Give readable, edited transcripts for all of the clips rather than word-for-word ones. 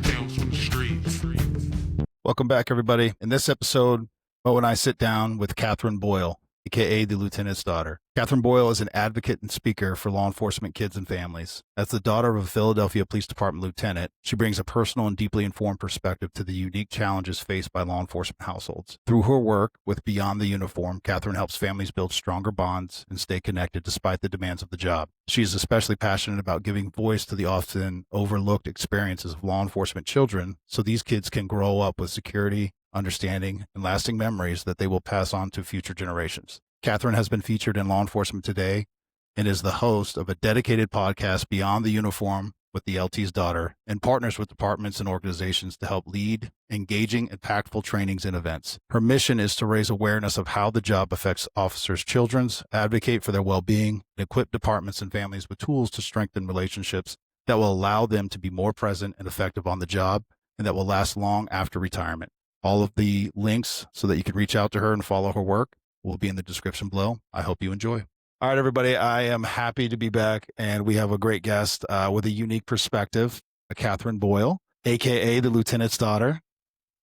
Tales from the streets. Welcome back, everybody. In this episode, Mo and I sit down with Katherine Boyle, aka the Lieutenant's daughter. Katherine Boyle is an advocate and speaker for law enforcement kids and families. As the daughter of a Philadelphia Police Department lieutenant, she brings a personal and deeply informed perspective to the unique challenges faced by law enforcement households. Through her work with Beyond the Uniform, Katherine helps families build stronger bonds and stay connected despite the demands of the job. She is especially passionate about giving voice to the often overlooked experiences of law enforcement children so these kids can grow up with security, understanding, and lasting memories that they will pass on to future generations. Katherine has been featured in Law Enforcement Today and is the host of a dedicated podcast, Beyond the Uniform, with the LT's daughter, and partners with departments and organizations to help lead engaging, impactful trainings and events. Her mission is to raise awareness of how the job affects officers' children, advocate for their well-being, and equip departments and families with tools to strengthen relationships that will allow them to be more present and effective on the job and that will last long after retirement. All of the links so that you can reach out to her and follow her work will be in the description below. I hope you enjoy. All right, everybody. I am happy to be back, and we have a great guest with a unique perspective, Katherine Boyle, aka the Lieutenant's daughter.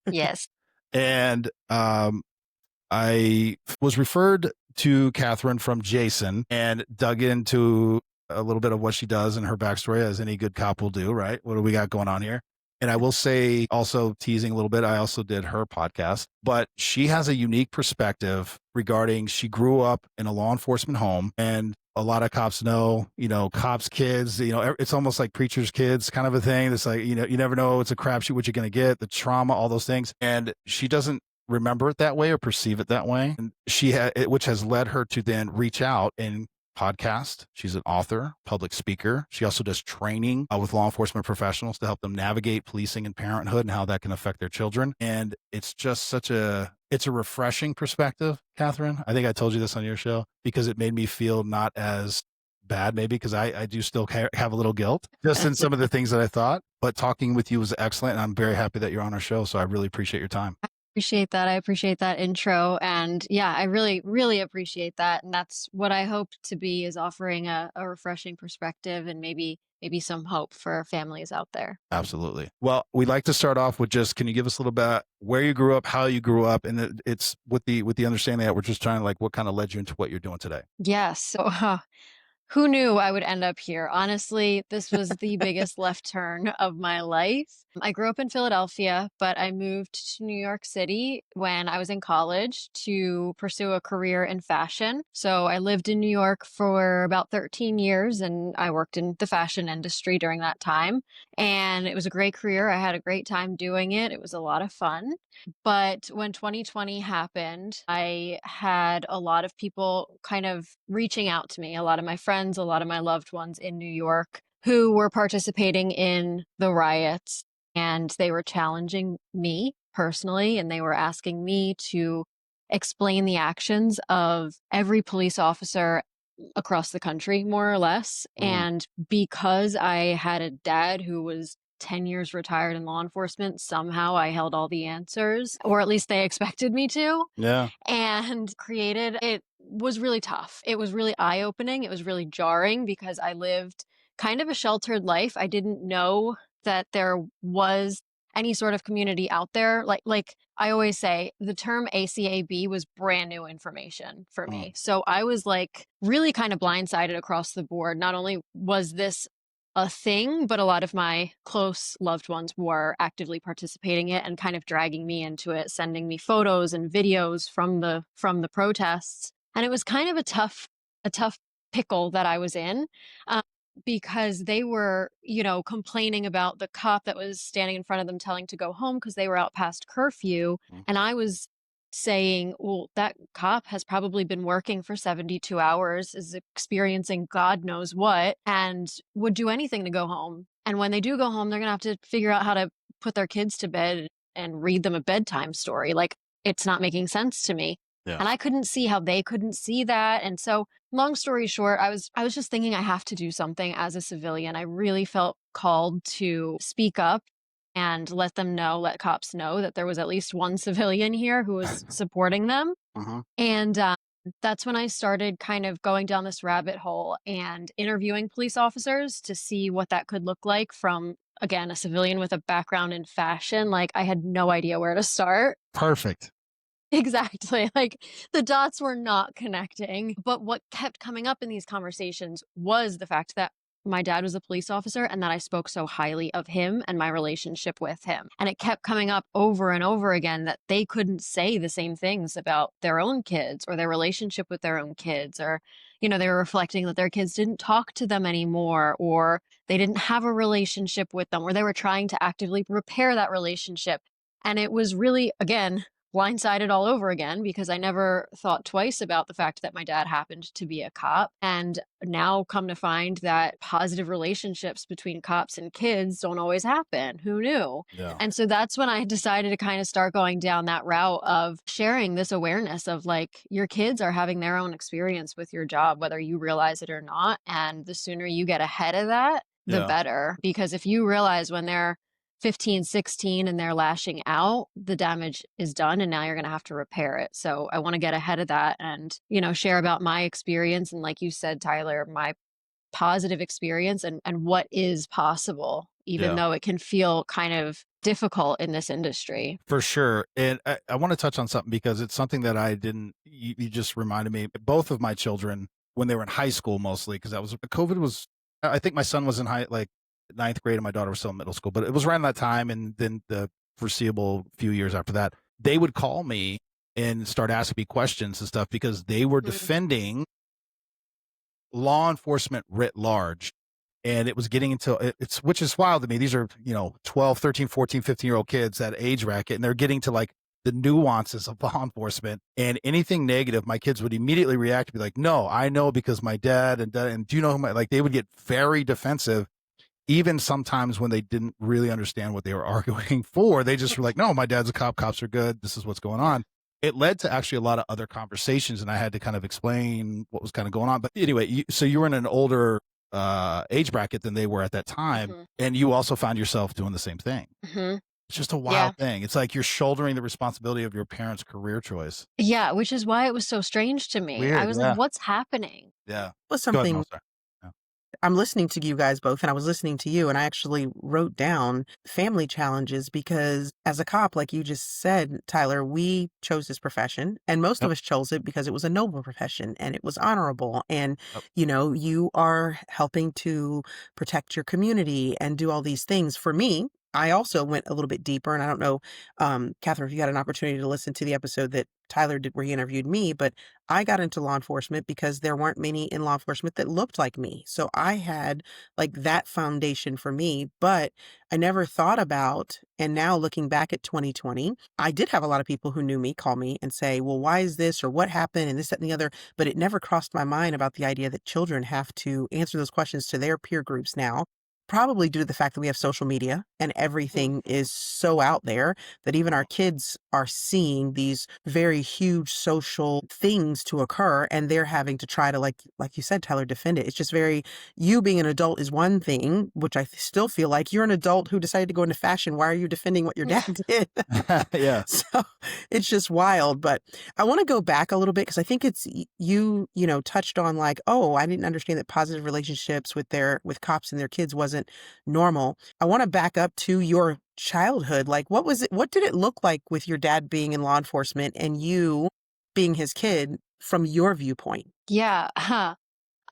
Yes. And I was referred to Katherine from Jason and dug into a little bit of what she does and her backstory, as any good cop will do, right? What do we got going on here? And I will say, also teasing a little bit, I also did her podcast, but she has a unique perspective regarding, she grew up in a law enforcement home, and a lot of cops know, cops' kids, it's almost like preacher's kids kind of a thing. It's like, you never know, it's a crapshoot what you're going to get, the trauma, all those things. And she doesn't remember it that way or perceive it that way. And which has led her to then reach out and podcast. She's an author, public speaker. She also does training with law enforcement professionals to help them navigate policing and parenthood and how that can affect their children. And it's just it's a refreshing perspective, Katherine. I think I told you this on your show because it made me feel not as bad, maybe, because I do still have a little guilt just in some of the things that I thought, but talking with you was excellent. And I'm very happy that you're on our show. So I really appreciate your time. Appreciate that. I appreciate that intro. And yeah, I really, really appreciate that. And that's what I hope to be, is offering a refreshing perspective and maybe some hope for families out there. Absolutely. Well, we'd like to start off with just, can you give us a little bit where you grew up, how you grew up, and it's with the understanding that we're just trying to what kind of led you into what you're doing today. Yes. So who knew I would end up here? Honestly, this was the biggest left turn of my life. I grew up in Philadelphia, but I moved to New York City when I was in college to pursue a career in fashion. So I lived in New York for about 13 years, and I worked in the fashion industry during that time. And it was a great career. I had a great time doing it. It was a lot of fun. But when 2020 happened, I had a lot of people kind of reaching out to me, a lot of my friends, a lot of my loved ones in New York who were participating in the riots. And they were challenging me personally, and they were asking me to explain the actions of every police officer across the country, more or less. And because I had a dad who was 10 years retired in law enforcement, somehow I held all the answers, or at least they expected me to. Yeah. And it was really tough. It was really eye-opening. It was really jarring because I lived kind of a sheltered life. I didn't know that there was any sort of community out there. Like I always say, the term ACAB was brand new information for me. So I was really kind of blindsided across the board. Not only was this a thing, but a lot of my close loved ones were actively participating in it and kind of dragging me into it, sending me photos and videos from the protests. And it was kind of a tough pickle that I was in. Because they were, complaining about the cop that was standing in front of them telling to go home because they were out past curfew. And I was saying, well, that cop has probably been working for 72 hours, is experiencing God knows what, and would do anything to go home. And when they do go home, they're going to have to figure out how to put their kids to bed and read them a bedtime story. It's not making sense to me. Yeah. And I couldn't see how they couldn't see that. And so, long story short, I was just thinking I have to do something as a civilian. I really felt called to speak up and let cops know that there was at least one civilian here who was supporting them. Uh-huh. And That's when I started kind of going down this rabbit hole and interviewing police officers to see what that could look like from, again, a civilian with a background in fashion. Like, I had no idea where to start. Perfect. Exactly. Like, the dots were not connecting. But what kept coming up in these conversations was the fact that my dad was a police officer and that I spoke so highly of him and my relationship with him. And it kept coming up over and over again that they couldn't say the same things about their own kids or their relationship with their own kids, or, they were reflecting that their kids didn't talk to them anymore, or they didn't have a relationship with them, or they were trying to actively repair that relationship. And it was really, again, blindsided all over again because I never thought twice about the fact that my dad happened to be a cop. And now come to find that positive relationships between cops and kids don't always happen. Who knew? Yeah. And so that's when I decided to kind of start going down that route of sharing this awareness of like your kids are having their own experience with your job, whether you realize it or not. And the sooner you get ahead of that, the Yeah. better. Because if you realize when they're 15, 16 and they're lashing out, the damage is done and now you're going to have to repair it. So I want to get ahead of that and, share about my experience. And like you said, Tyler, my positive experience and what is possible, even Yeah. though it can feel kind of difficult in this industry. For sure. And I want to touch on something because it's something that you just reminded me. Both of my children, when they were in high school mostly, because COVID was, I think my son was in like ninth grade and my daughter was still in middle school, but it was around that time. And then the foreseeable few years after that, they would call me and start asking me questions and stuff because they were defending law enforcement writ large. And it was getting into which is wild to me. These are, 12, 13, 14, 15-year-old kids, that age bracket, and they're getting to like the nuances of law enforcement, and anything negative, my kids would immediately react to be like, no, I know because my dad and do you know who like, they would get very defensive. Even sometimes when they didn't really understand what they were arguing for, they just were like, no, my dad's a cop. Cops are good. This is what's going on. It led to actually a lot of other conversations, and I had to kind of explain what was kind of going on. But anyway, so you were in an older age bracket than they were at that time, and you also found yourself doing the same thing. It's just a wild thing. It's like you're shouldering the responsibility of your parents' career choice. Yeah, which is why it was so strange to me. Weird, I was like, what's happening? Yeah. Was Go ahead, something Mo, sorry. I'm listening to you guys both, and I was listening to you, and I actually wrote down family challenges because as a cop, like you just said, Tyler, we chose this profession, and most of us chose it because it was a noble profession and it was honorable. And, you are helping to protect your community and do all these things. For me, I also went a little bit deeper, and I don't know, Catherine, if you got an opportunity to listen to the episode that Tyler did where he interviewed me, but I got into law enforcement because there weren't many in law enforcement that looked like me. So I had like that foundation for me, but I never thought about, and now looking back at 2020, I did have a lot of people who knew me call me and say, well, why is this or what happened and this, that, and the other, but it never crossed my mind about the idea that children have to answer those questions to their peer groups now. Probably due to the fact that we have social media and everything is so out there that even our kids are seeing these very huge social things to occur, and they're having to try to, like you said, Tyler, defend it. It's just you being an adult is one thing, which I still feel like you're an adult who decided to go into fashion. Why are you defending what your dad did? Yeah. So it's just wild. But I want to go back a little bit because I think it's you touched on like, oh, I didn't understand that positive relationships with cops and their kids wasn't normal. I want to back up to your childhood. Like, what was it? What did it look like with your dad being in law enforcement and you being his kid from your viewpoint? Yeah.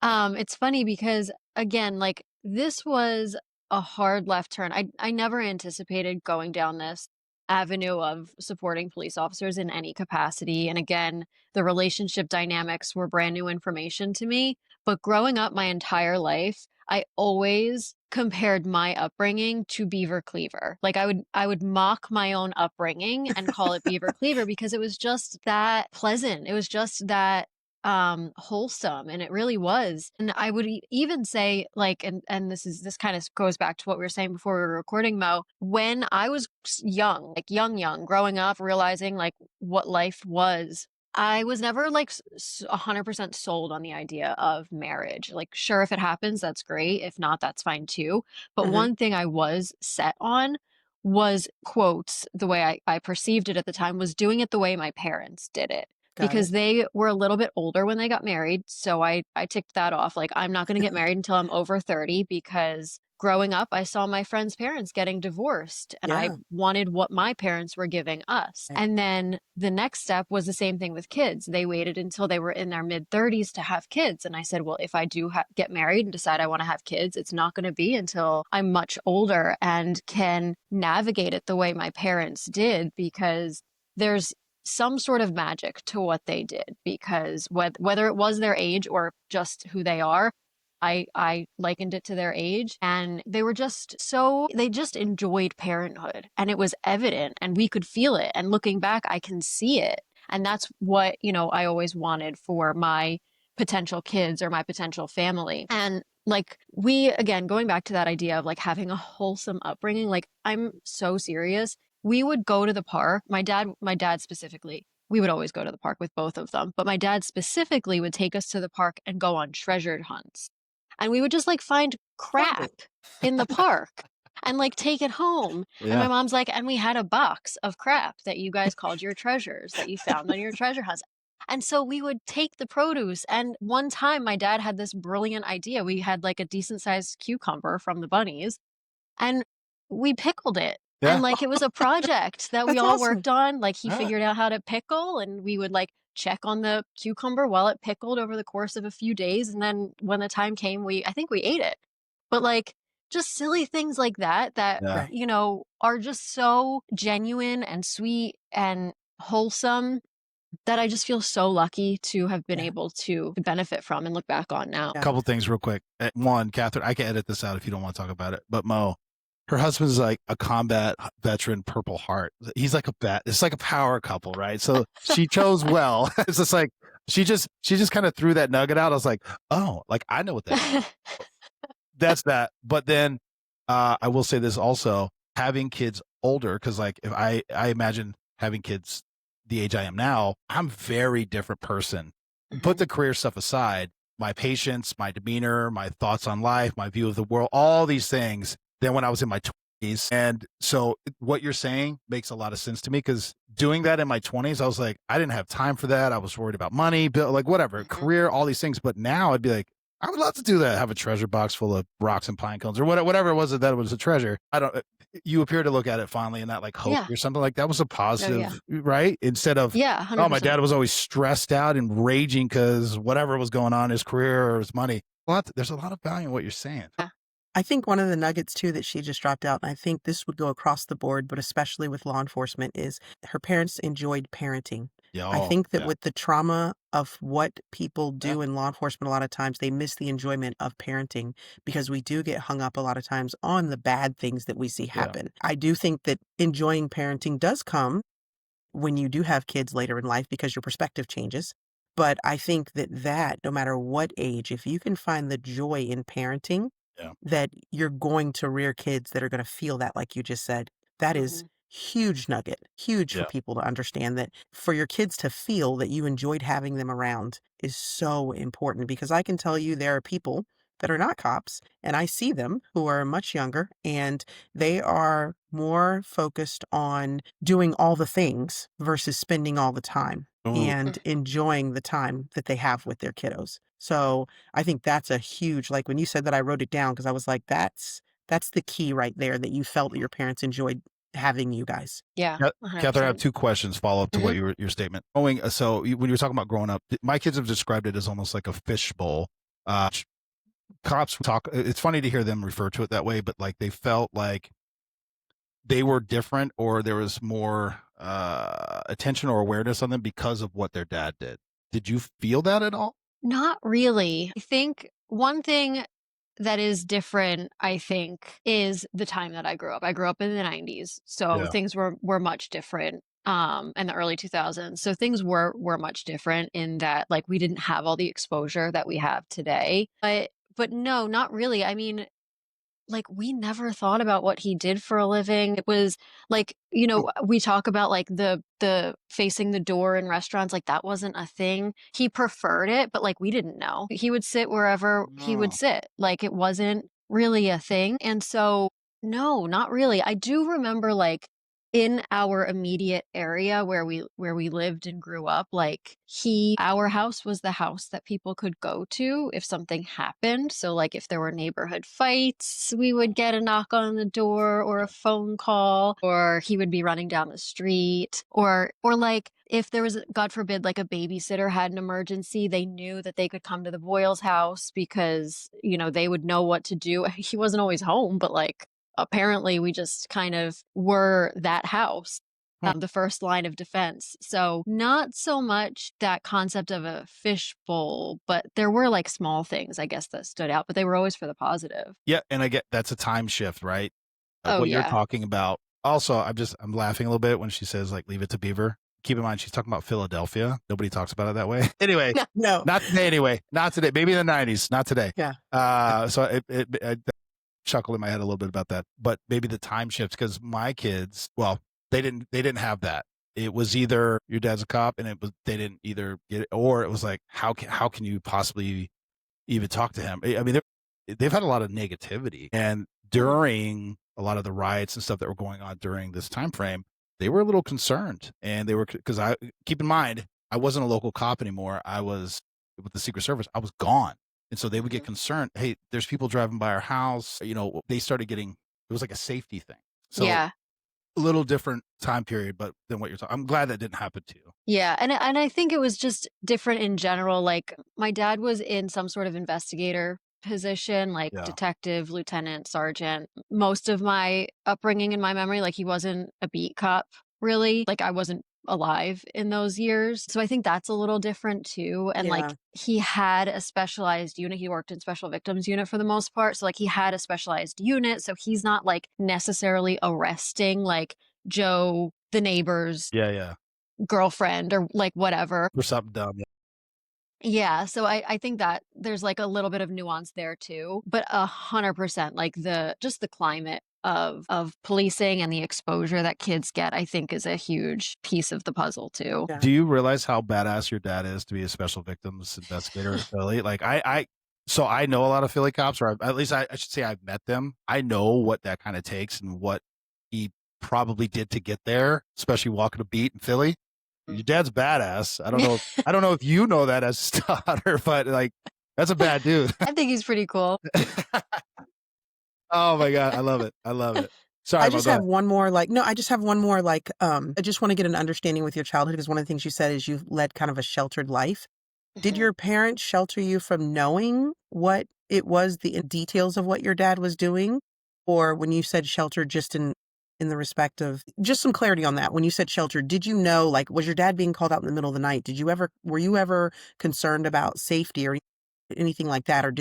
It's funny because again, like this was a hard left turn. I never anticipated going down this avenue of supporting police officers in any capacity. And again, the relationship dynamics were brand new information to me. But growing up my entire life, I always compared my upbringing to Beaver Cleaver. Like I would mock my own upbringing and call it Beaver Cleaver because it was just that pleasant. It was just that wholesome, and it really was. And I would even say like, and this kind of goes back to what we were saying before we were recording, Mo, when I was young, like young growing up, realizing like what life was, I was never like 100% sold on the idea of marriage. Like, sure, if it happens, that's great. If not, that's fine too. But one thing I was set on was, quotes, the way I perceived it at the time, was doing it the way my parents did it. Got because it. they were a little bit older when they got married. So I ticked that off. Like, I'm not going to get married until I'm over 30 because growing up, I saw my friends' parents getting divorced and I Yeah. wanted what my parents were giving us. Right. And then the next step was the same thing with kids. They waited until they were in their mid 30s to have kids. And I said, well, if I do get married and decide I want to have kids, it's not going to be until I'm much older and can navigate it the way my parents did, because there's some sort of magic to what they did, because whether it was their age or just who they are, I likened it to their age, and they just enjoyed parenthood, and it was evident and we could feel it. And looking back, I can see it. And that's what, I always wanted for my potential kids or my potential family. And like, again, going back to that idea of like having a wholesome upbringing, like, I'm so serious. We would go to the park. My dad specifically, we would always go to the park with both of them, but my dad specifically would take us to the park and go on treasure hunts. And we would just like find crap in the park and like take it home. And my mom's like, and we had a box of crap that you guys called your treasures that you found on your treasure hunts. And so we would take the produce. And one time my dad had this brilliant idea. We had like a decent sized cucumber from the bunnies and we pickled it. Yeah. And like, it was a project that we That's all awesome. worked on. Like, he Yeah. figured out how to pickle, and we would like check on the cucumber while it pickled over the course of a few days. And then when the time came, I think we ate it. But like, just silly things like that, Yeah. Right. are just so genuine and sweet and wholesome that I just feel so lucky to have been Yeah. able to benefit from and look back on now. Yeah. A couple things real quick. One, Catherine, I can edit this out if you don't want to talk about it, but Mo, her husband's like a combat veteran, Purple Heart. He's like it's like a power couple, right? So she chose well. It's just like, she just kind of threw that nugget out. I was like, oh, like, I know what that is. That's that. But then I will say this also, having kids older, because like, if I imagine having kids the age I am now, I'm a very different person. Put the career stuff aside, my patience, my demeanor, my thoughts on life, my view of the world, all these things than when I was in my 20s. And so what you're saying makes a lot of sense to me, because doing that in my 20s, I was like, I didn't have time for that. I was worried about money, bill, like whatever, career, all these things. But now I'd be like, I would love to do that. Have a treasure box full of rocks and pine cones or whatever it was that was a treasure. You appear to look at it fondly and not like hope or something like that was a positive, right? Instead of, 100%. oh, my dad was always stressed out and raging because whatever was going on, his career or his money. Well, there's a lot of value in what you're saying. I think one of the nuggets too that she just dropped out, and I think this would go across the board, but especially with law enforcement, is her parents enjoyed parenting. I think that with the trauma of what people do in law enforcement, a lot of times they miss the enjoyment of parenting, because we do get hung up a lot of times on the bad things that we see happen. I do think that enjoying parenting does come when you do have kids later in life, because your perspective changes. But I think that no matter what age, if you can find the joy in parenting, that you're going to rear kids that are going to feel that, like you just said. That is huge nugget, huge for people to understand, that for your kids to feel that you enjoyed having them around is so important. Because I can tell you there are people that are not cops, and I see them, who are much younger, and they are more focused on doing all the things versus spending all the time and enjoying the time that they have with their kiddos. So I think that's a huge, like when you said that, I wrote it down because I was like, that's the key right there, that you felt that your parents enjoyed having you guys. Yeah. Catherine, I have two questions follow up to what your statement. When you were talking about growing up, my kids have described it as almost like a fishbowl. Cops talk, it's funny to hear them refer to it that way, but like they felt like they were different, or there was more attention or awareness on them because of what their dad did. Did you feel that at all? Not really. I think one thing that is different, is the time that I grew up. I grew up in the 90s, so things were much different in the early 2000s. So things were much different in that, like, we didn't have all the exposure that we have today. But no, not really. I mean, like, we never thought about what he did for a living. It was like, we talk about like the facing the door in restaurants, like that wasn't a thing. He preferred it, but like we didn't know. He would sit wherever he would sit. Like, it wasn't really a thing. And so, no, not really. I do remember like in our immediate area where we lived and grew up, like our house was the house that people could go to if something happened. So like if there were neighborhood fights, we would get a knock on the door or a phone call, or he would be running down the street, or like if there was, God forbid, like a babysitter had an emergency, they knew that they could come to the Boyles' house because, they would know what to do. He wasn't always home, but like apparently we just kind of were that house, the first line of defense. So not so much that concept of a fishbowl, but there were like small things, I guess, that stood out, but they were always for the positive. Yeah, and I get that's a time shift, right? Oh, What you're yeah. talking about. Also, I'm laughing a little bit when she says like leave it to Beaver. Keep in mind she's talking about Philadelphia. Nobody talks about it that way. Anyway, No. not today. Anyway, not today. Maybe in the 90s, not today. Yeah. So I chuckled in my head a little bit about that, but maybe the time shift because my kids, well, they didn't have that. It was either your dad's a cop, and they didn't either get it, or it was like how can you possibly even talk to him? I mean, they've had a lot of negativity, and during a lot of the riots and stuff that were going on during this time frame, they were a little concerned, and they were because I keep in mind I wasn't a local cop anymore. I was with the Secret Service. I was gone. And so they would get concerned. Hey, there's people driving by our house. They started getting, it was like a safety thing. So Yeah. a little different time period, but than what you're talking. I'm glad that didn't happen to you. Yeah. And I think it was just different in general. Like my dad was in some sort of investigator position, like Yeah. detective, lieutenant, sergeant. Most of my upbringing in my memory, like he wasn't a beat cop really. Like I wasn't alive in those years. So I think that's a little different too. And like he had a specialized unit. He worked in special victims unit for the most part. So like he had a specialized unit. So he's not like necessarily arresting like Joe, the neighbor's Yeah. girlfriend or like whatever. For something dumb. Yeah. Yeah, so I think that there's like a little bit of nuance there too, but 100% like just the climate of policing and the exposure that kids get, I think is a huge piece of the puzzle too. Yeah. Do you realize how badass your dad is to be a special victims investigator in Philly? Like so I know a lot of Philly cops, or at least I should say I've met them. I know what that kind of takes and what he probably did to get there, especially walking a beat in Philly. Your dad's badass. I don't know if you know that as his daughter, but like that's a bad dude. I think he's pretty cool. Oh my God. I love it. Sorry, I just have one more I just have one more I just want to get an understanding with your childhood because one of the things you said is you led kind of a sheltered life. Did your parents shelter you from knowing what it was, the details of what your dad was doing? Or when you said shelter, just in the respect of just some clarity on that. When you said shelter, did you know, like, was your dad being called out in the middle of the night? Were you ever concerned about safety or anything like that? Or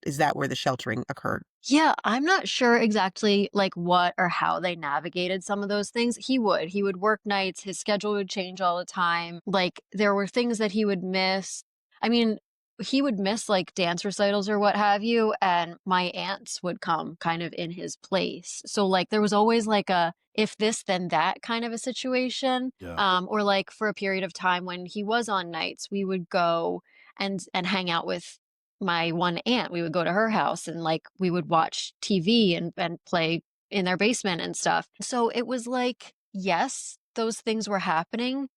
is that where the sheltering occurred? Yeah, I'm not sure exactly like what or how they navigated some of those things. He would work nights, his schedule would change all the time. Like there were things that he would miss. I mean, he would miss like dance recitals or what have you, and my aunts would come kind of in his place. So like there was always like a if this then that kind of a situation. Yeah. Or like for a period of time when he was on nights, we would go and hang out with my one aunt. We would go to her house and like we would watch TV and play in their basement and stuff. So it was like, yes, those things were happening,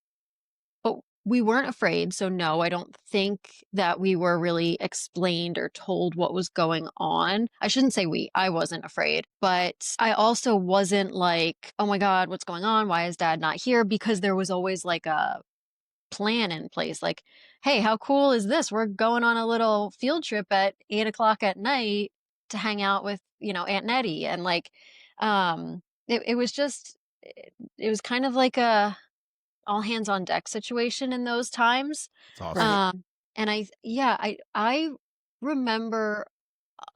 but we weren't afraid. So no, I don't think that we were really explained or told what was going on. I shouldn't say I wasn't afraid, but I also wasn't like, oh my God, what's going on? Why is dad not here? Because there was always like a plan in place. Like, hey, how cool is this? We're going on a little field trip at 8 o'clock at night to hang out with, Aunt Nettie. And like, it was just, it was kind of like a all hands on deck situation in those times. It's awesome. Right. And I remember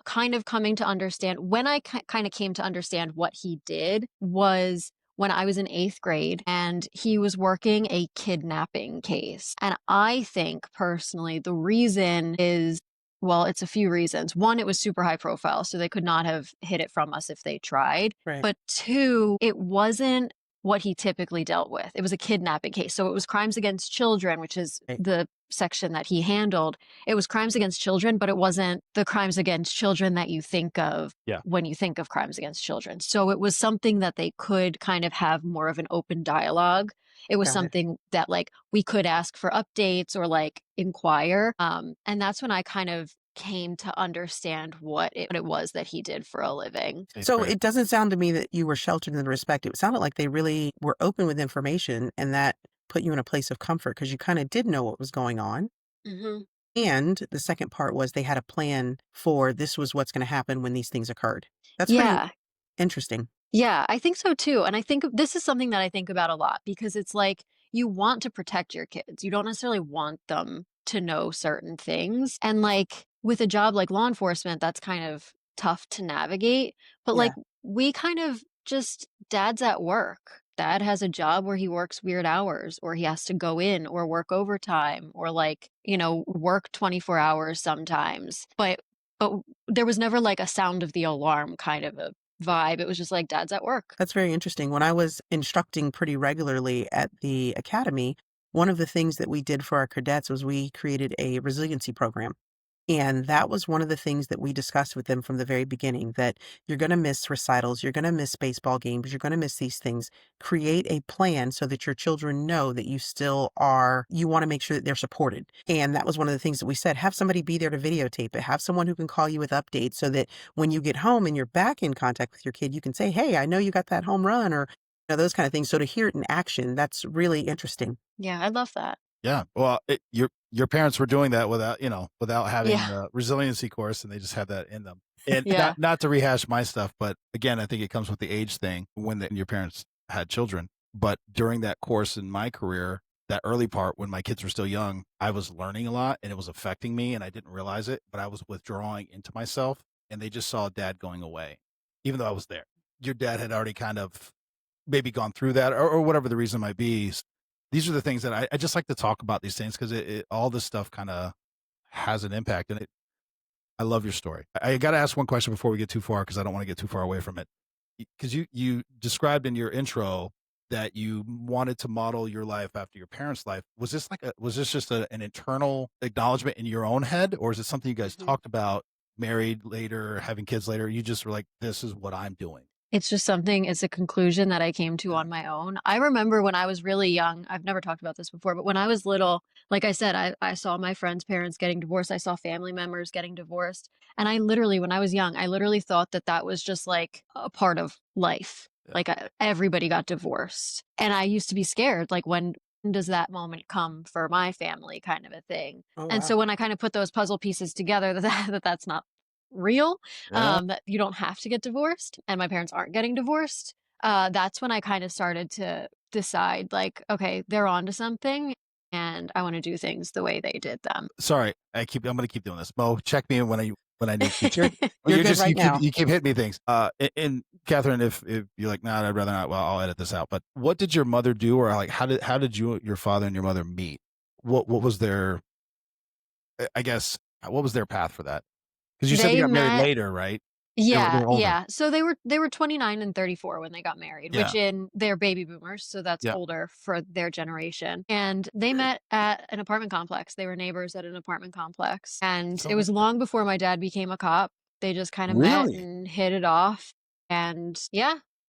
kind of coming to understand when I kind of came to understand what he did was when I was in 8th grade and he was working a kidnapping case. And I think personally, the reason is, well, it's a few reasons. One, it was super high profile, so they could not have hid it from us if they tried. Right. But two, it wasn't what he typically dealt with. It was a kidnapping case. So it was crimes against children, which is Right. the section that he handled. It was crimes against children, but it wasn't the crimes against children that you think of Yeah. when you think of crimes against children. So it was something that they could kind of have more of an open dialogue. It was Got it. something that like we could ask for updates or like inquire. And that's when I kind of came to understand what it was that he did for a living. So it doesn't sound to me that you were sheltered in the respect. It sounded like they really were open with information, and that put you in a place of comfort because you kind of did know what was going on. Mm-hmm. And the second part was they had a plan for this was what's going to happen when these things occurred. That's pretty Yeah. interesting. Yeah, I think so too. And I think this is something that I think about a lot because it's like you want to protect your kids. You don't necessarily want them to know certain things. And like with a job like law enforcement, that's kind of tough to navigate. But Yeah. like we kind of just, dad's at work. Dad has a job where he works weird hours or he has to go in or work overtime or like, work 24 hours sometimes. But there was never like a sound of the alarm kind of a vibe. It was just like dad's at work. That's very interesting. When I was instructing pretty regularly at the academy, one of the things that we did for our cadets was we created a resiliency program. And that was one of the things that we discussed with them from the very beginning, that you're going to miss recitals, you're going to miss baseball games, you're going to miss these things. Create a plan so that your children know that you want to make sure that they're supported. And that was one of the things that we said, have somebody be there to videotape it, have someone who can call you with updates so that when you get home and you're back in contact with your kid, you can say, hey, I know you got that home run, or those kind of things. So to hear it in action, that's really interesting. Yeah, I love that. Yeah. Well, your parents were doing that without having Yeah. the resiliency course, and they just had that in them. And Yeah. not to rehash my stuff, but again, I think it comes with the age thing when your parents had children. But during that course in my career, that early part when my kids were still young, I was learning a lot and it was affecting me and I didn't realize it, but I was withdrawing into myself and they just saw dad going away, even though I was there. Your dad had already kind of maybe gone through that or whatever the reason might be. These are the things that I just like to talk about these things because all this stuff kind of has an impact. And I love your story. I got to ask one question before we get too far because I don't want to get too far away from it. Because you described in your intro that you wanted to model your life after your parents' life. Was this just an internal acknowledgement in your own head, or is it something you guys talked about, married later, having kids later? You just were like, this is what I'm doing. It's a conclusion that I came to on my own. I remember when I was really young, I've never talked about this before, but when I was little, like I said, I saw my friends' parents getting divorced. I saw family members getting divorced. And when I was young, I literally thought that was just like a part of life. Yeah. Like everybody got divorced. And I used to be scared, like when does that moment come for my family kind of a thing. Oh, And so when I kind of put those puzzle pieces together, that's not real, Yeah. that you don't have to get divorced and my parents aren't getting divorced, that's when I kind of started to decide like, okay, they're on to something and I want to do things the way they did them. Sorry, I'm going to keep doing this. Mo, check me in when I need to. You're good right now. You keep hitting me things. And Catherine, if you're like, nah, I'd rather not. Well, I'll edit this out. But what did your mother do, or like, how did your father and your mother meet? What was their, I guess, what was their path for that? Because you said they got married later, right? Yeah, They were older. yeah. So they were 29 and 34 when they got married, which they're baby boomers, so that's older for their generation. And they met at an apartment complex. They were neighbors at an apartment complex. And it was long before my dad became a cop. They just kind of met and hit it off. And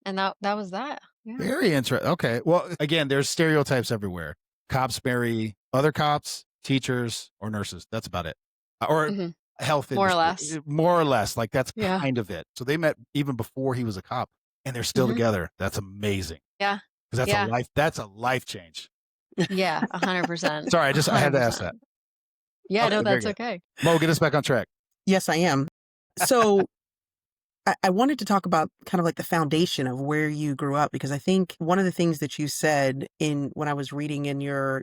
and that was that. Yeah. Very interesting. Okay. Well, again, there's stereotypes everywhere. Cops marry other cops, teachers, or nurses. That's about it. Or health more industry. or less. More or less. Like that's kind of it. So they met even before he was a cop and they're still together. That's amazing. Yeah. Because that's a life change. Yeah, 100%. Sorry, I had to ask that. Yeah, Okay, no, that's okay. Mo, get us back on track. Yes, I am. So I wanted to talk about kind of like the foundation of where you grew up, because I think one of the things that you said when I was reading in your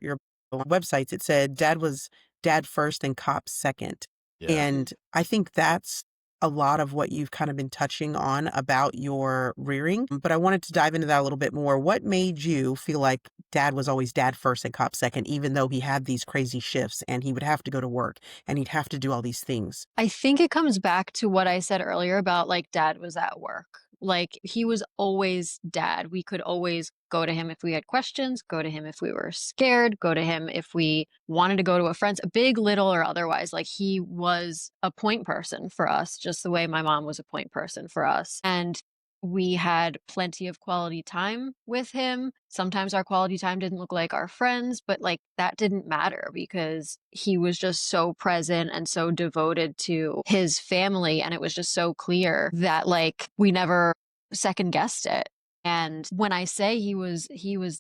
websites, it said dad was dad first and cop second. Yeah. And I think that's a lot of what you've kind of been touching on about your rearing. But I wanted to dive into that a little bit more. What made you feel like dad was always dad first and cop second, even though he had these crazy shifts and he would have to go to work and he'd have to do all these things? I think it comes back to what I said earlier about like dad was at work. Like, he was always dad. We could always go to him if we had questions, go to him if we were scared, go to him if we wanted to go to a friend's, big, little, or otherwise. Like, he was a point person for us, just the way my mom was a point person for us. And we had plenty of quality time with him. Sometimes our quality time didn't look like our friends, but like that didn't matter because he was just so present and so devoted to his family. And it was just so clear that like we never second guessed it. And when I say he was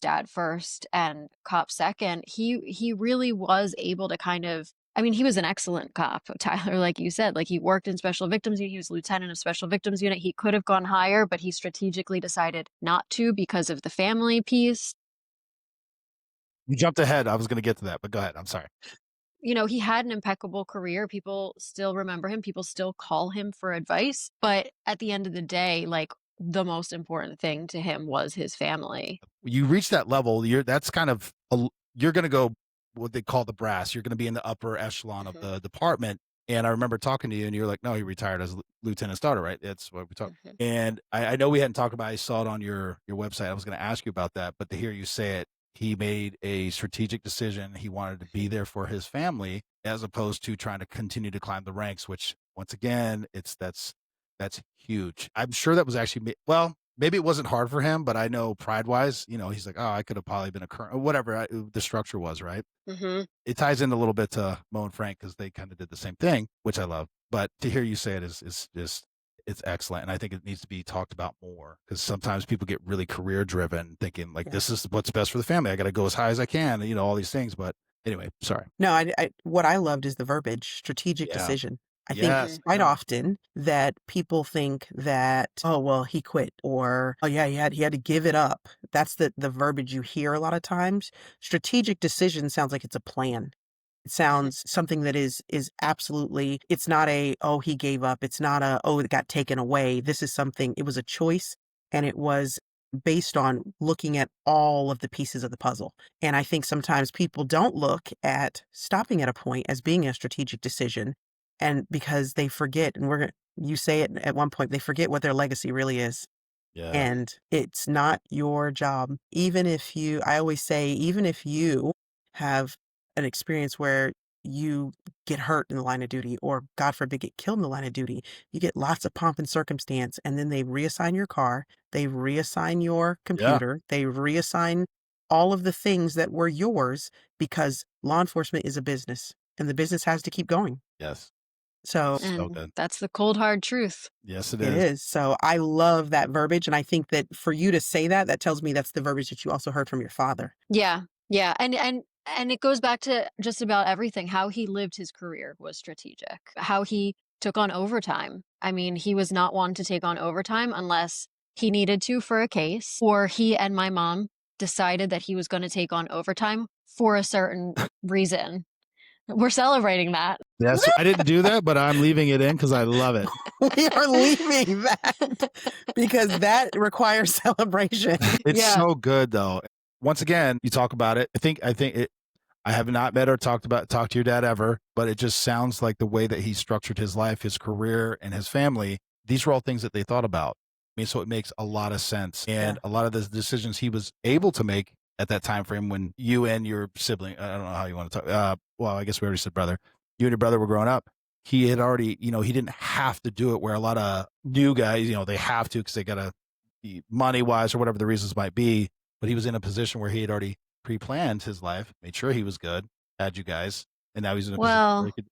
dad first and cop second, he really was able to kind of, I mean, he was an excellent cop, Tyler, like you said. Like, he worked in Special Victims Unit. He was lieutenant of Special Victims Unit. He could have gone higher, but he strategically decided not to because of the family piece. You jumped ahead. I was going to get to that, but go ahead. I'm sorry. You know, he had an impeccable career. People still remember him. People still call him for advice. But at the end of the day, like, the most important thing to him was his family. You reach that level, that's kind of you're going to go what they call the brass. You're going to be in the upper echelon of the department. And I remember talking to you, and you're like, "No, he retired as lieutenant starter, right?" That's what we talked. And I know we hadn't talked about it. I saw it on your website. I was going to ask you about that, but to hear you say it, he made a strategic decision. He wanted to be there for his family as opposed to trying to continue to climb the ranks. Which, once again, that's huge. I'm sure that was actually well. Maybe it wasn't hard for him, but I know pride-wise, he's like, oh, I could have probably been a current or whatever the structure was, right? It ties in a little bit to Mo and Frank because they kind of did the same thing, which I love. But to hear you say it is just it's excellent, and I think it needs to be talked about more because sometimes people get really career-driven, thinking like this is what's best for the family. I got to go as high as I can, all these things. But anyway, sorry. No, what I loved is the verbiage, strategic decision. I think quite often that people think that, oh, well, he quit, or, oh yeah, he had to give it up. That's the verbiage you hear a lot of times. Strategic decision sounds like it's a plan. It sounds something that is absolutely, it's not a, oh, he gave up. It's not a, oh, it got taken away. This is something, it was a choice, and it was based on looking at all of the pieces of the puzzle. And I think sometimes people don't look at stopping at a point as being a strategic decision, and because they forget, and you say it at one point, they forget what their legacy really is. Yeah. And it's not your job. I always say, even if you have an experience where you get hurt in the line of duty, or God forbid, get killed in the line of duty, you get lots of pomp and circumstance, and then they reassign your car, they reassign your computer, they reassign all of the things that were yours, because law enforcement is a business, and the business has to keep going. Yes. So that's the cold, hard truth. Yes, it is. It is. So I love that verbiage. And I think that for you to say that tells me that's the verbiage that you also heard from your father. Yeah. Yeah. And it goes back to just about everything. How he lived his career was strategic. How he took on overtime. I mean, he was not one to take on overtime unless he needed to for a case, or he and my mom decided that he was going to take on overtime for a certain reason. We're celebrating that. Yes, I didn't do that, but I'm leaving it in because I love it. We are leaving that because that requires celebration. It's so good, though. Once again, you talk about it. I have not met or talked to your dad ever, but it just sounds like the way that he structured his life, his career, and his family. These were all things that they thought about. I mean, so it makes a lot of sense, and a lot of the decisions he was able to make at that time frame when you and your sibling, I don't know how you want to talk. Well, I guess we already said brother. You and your brother were growing up. He had already, he didn't have to do it where a lot of new guys, they have to because they got to be money wise or whatever the reasons might be. But he was in a position where he had already pre-planned his life, made sure he was good, had you guys, and now he's in a position where he could,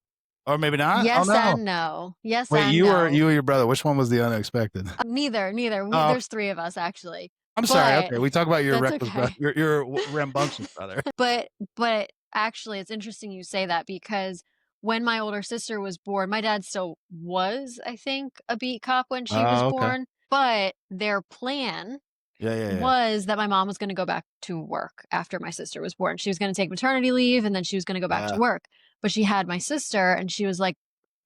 or maybe not. Yes and no. Yes. Wait, and you no. or your brother? Which one was the unexpected? Neither. There's three of us actually. I'm sorry. Okay, we talk about your reckless brother, your rambunctious brother. But actually, it's interesting you say that because when my older sister was born, my dad still was, I think, a beat cop when she was born. But their plan was that my mom was going to go back to work after my sister was born. She was going to take maternity leave and then she was going to go back to work. But she had my sister and she was like,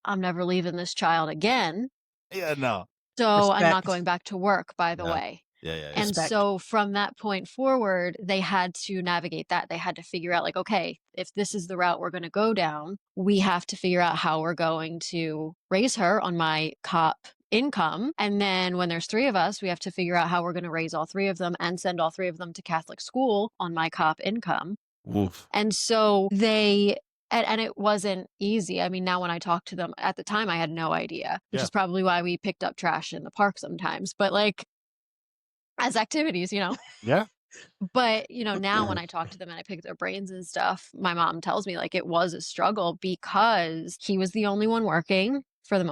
I'm never leaving this child again. Yeah, no. So I'm not going back to work, by the way. Yeah. And so from that point forward, they had to navigate that. They had to figure out like, okay, if this is the route we're going to go down, we have to figure out how we're going to raise her on my cop income. And then when there's 3 of us, we have to figure out how we're going to raise all 3 of them and send all 3 of them to Catholic school on my cop income. Woof. And so and it wasn't easy. I mean, now when I talk to them, at the time I had no idea, which is probably why we picked up trash in the park sometimes, but like as activities, Yeah. But, now when I talk to them and I pick their brains and stuff, my mom tells me like it was a struggle because he was the only one working for the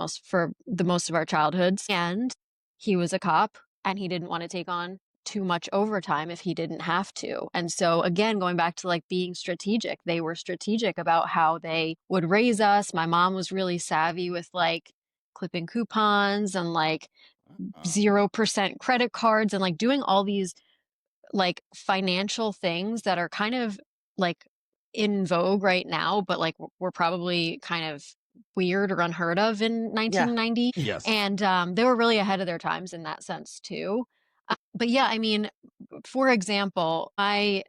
most of our childhoods, and he was a cop and he didn't want to take on too much overtime if he didn't have to. And so again, going back to like being strategic, they were strategic about how they would raise us. My mom was really savvy with like clipping coupons and like 0% credit cards and like doing all these like financial things that are kind of like in vogue right now, but like were probably kind of weird or unheard of in 1990. Yes. And they were really ahead of their times in that sense too. But yeah, I mean, for example, my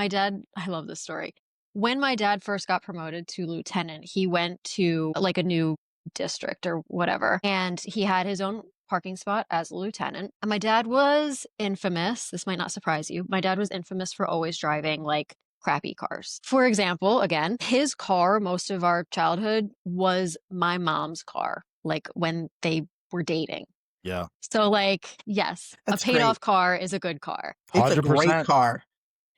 dad, I love this story. When my dad first got promoted to lieutenant, he went to like a new district or whatever, and he had his own parking spot as a lieutenant. And my dad was infamous. This might not surprise you. My dad was infamous for always driving like crappy cars. For example, again, his car, most of our childhood, was my mom's car, like when they were dating. Yeah. So like, yes, That's a paid off car is a good car. It's a great 100%. car.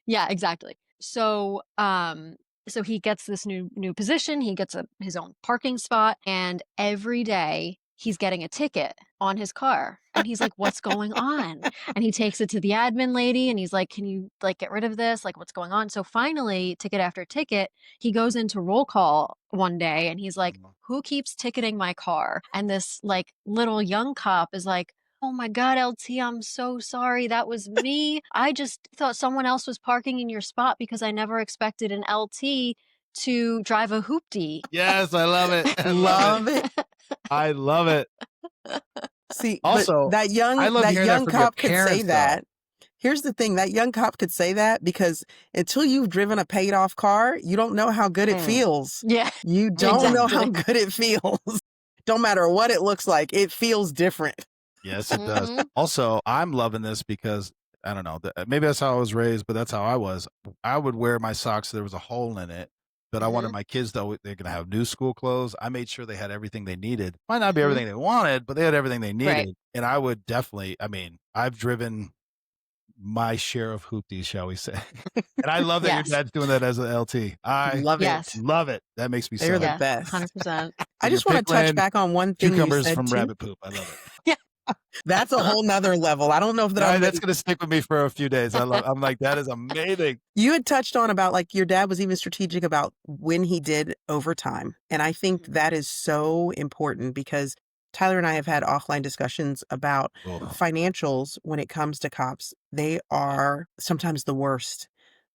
Yeah, exactly. So, so he gets this new position. He gets his own parking spot, and every day he's getting a ticket on his car. And he's like, "What's going on?" And he takes it to the admin lady, and he's like, "Can you like get rid of this? Like, what's going on?" So finally, ticket after ticket, he goes into roll call one day, and he's like, "Who keeps ticketing my car?" And this like little young cop is like, "Oh my God, LT, I'm so sorry. That was me. I just thought someone else was parking in your spot because I never expected an LT to drive a hoopty." Yes, I love it. I Love it. I love it. See, Also, but that young I love that hearing that young from your cop could say parents, though. that. Here's the thing, that young cop could say that because until you've driven a paid off car, you don't know how good it feels. Yeah. You don't know how Exactly. good it feels. Don't matter what it looks like, it feels different. Yes, it does. Mhm. Also, I'm loving this because I don't know, maybe that's how I was raised, but that's how I was. I would wear my socks, there was a hole in it, but I wanted Mhm. my kids to, they're going to have new school clothes. I made sure they had everything they needed. Might not be Mhm. everything they wanted, but they had everything they needed. Right. And I would definitely, I mean, I've driven my share of hoopties, shall we say. And I love that Yes. your dad's doing that as an LT. I Love Yes. it. love it. That makes me They're so the Yeah. best. 100%. I just want to touch back on one thing you cucumbers said from too. rabbit poop. I love it. That's a whole nother level. I don't know if that I'm That's going to stick with me for a few days. I'm like, that is amazing. You had touched on about like your dad was even strategic about when he did overtime. And I think that is so important because Tyler and I have had offline discussions about financials when it comes to cops. They are sometimes the worst.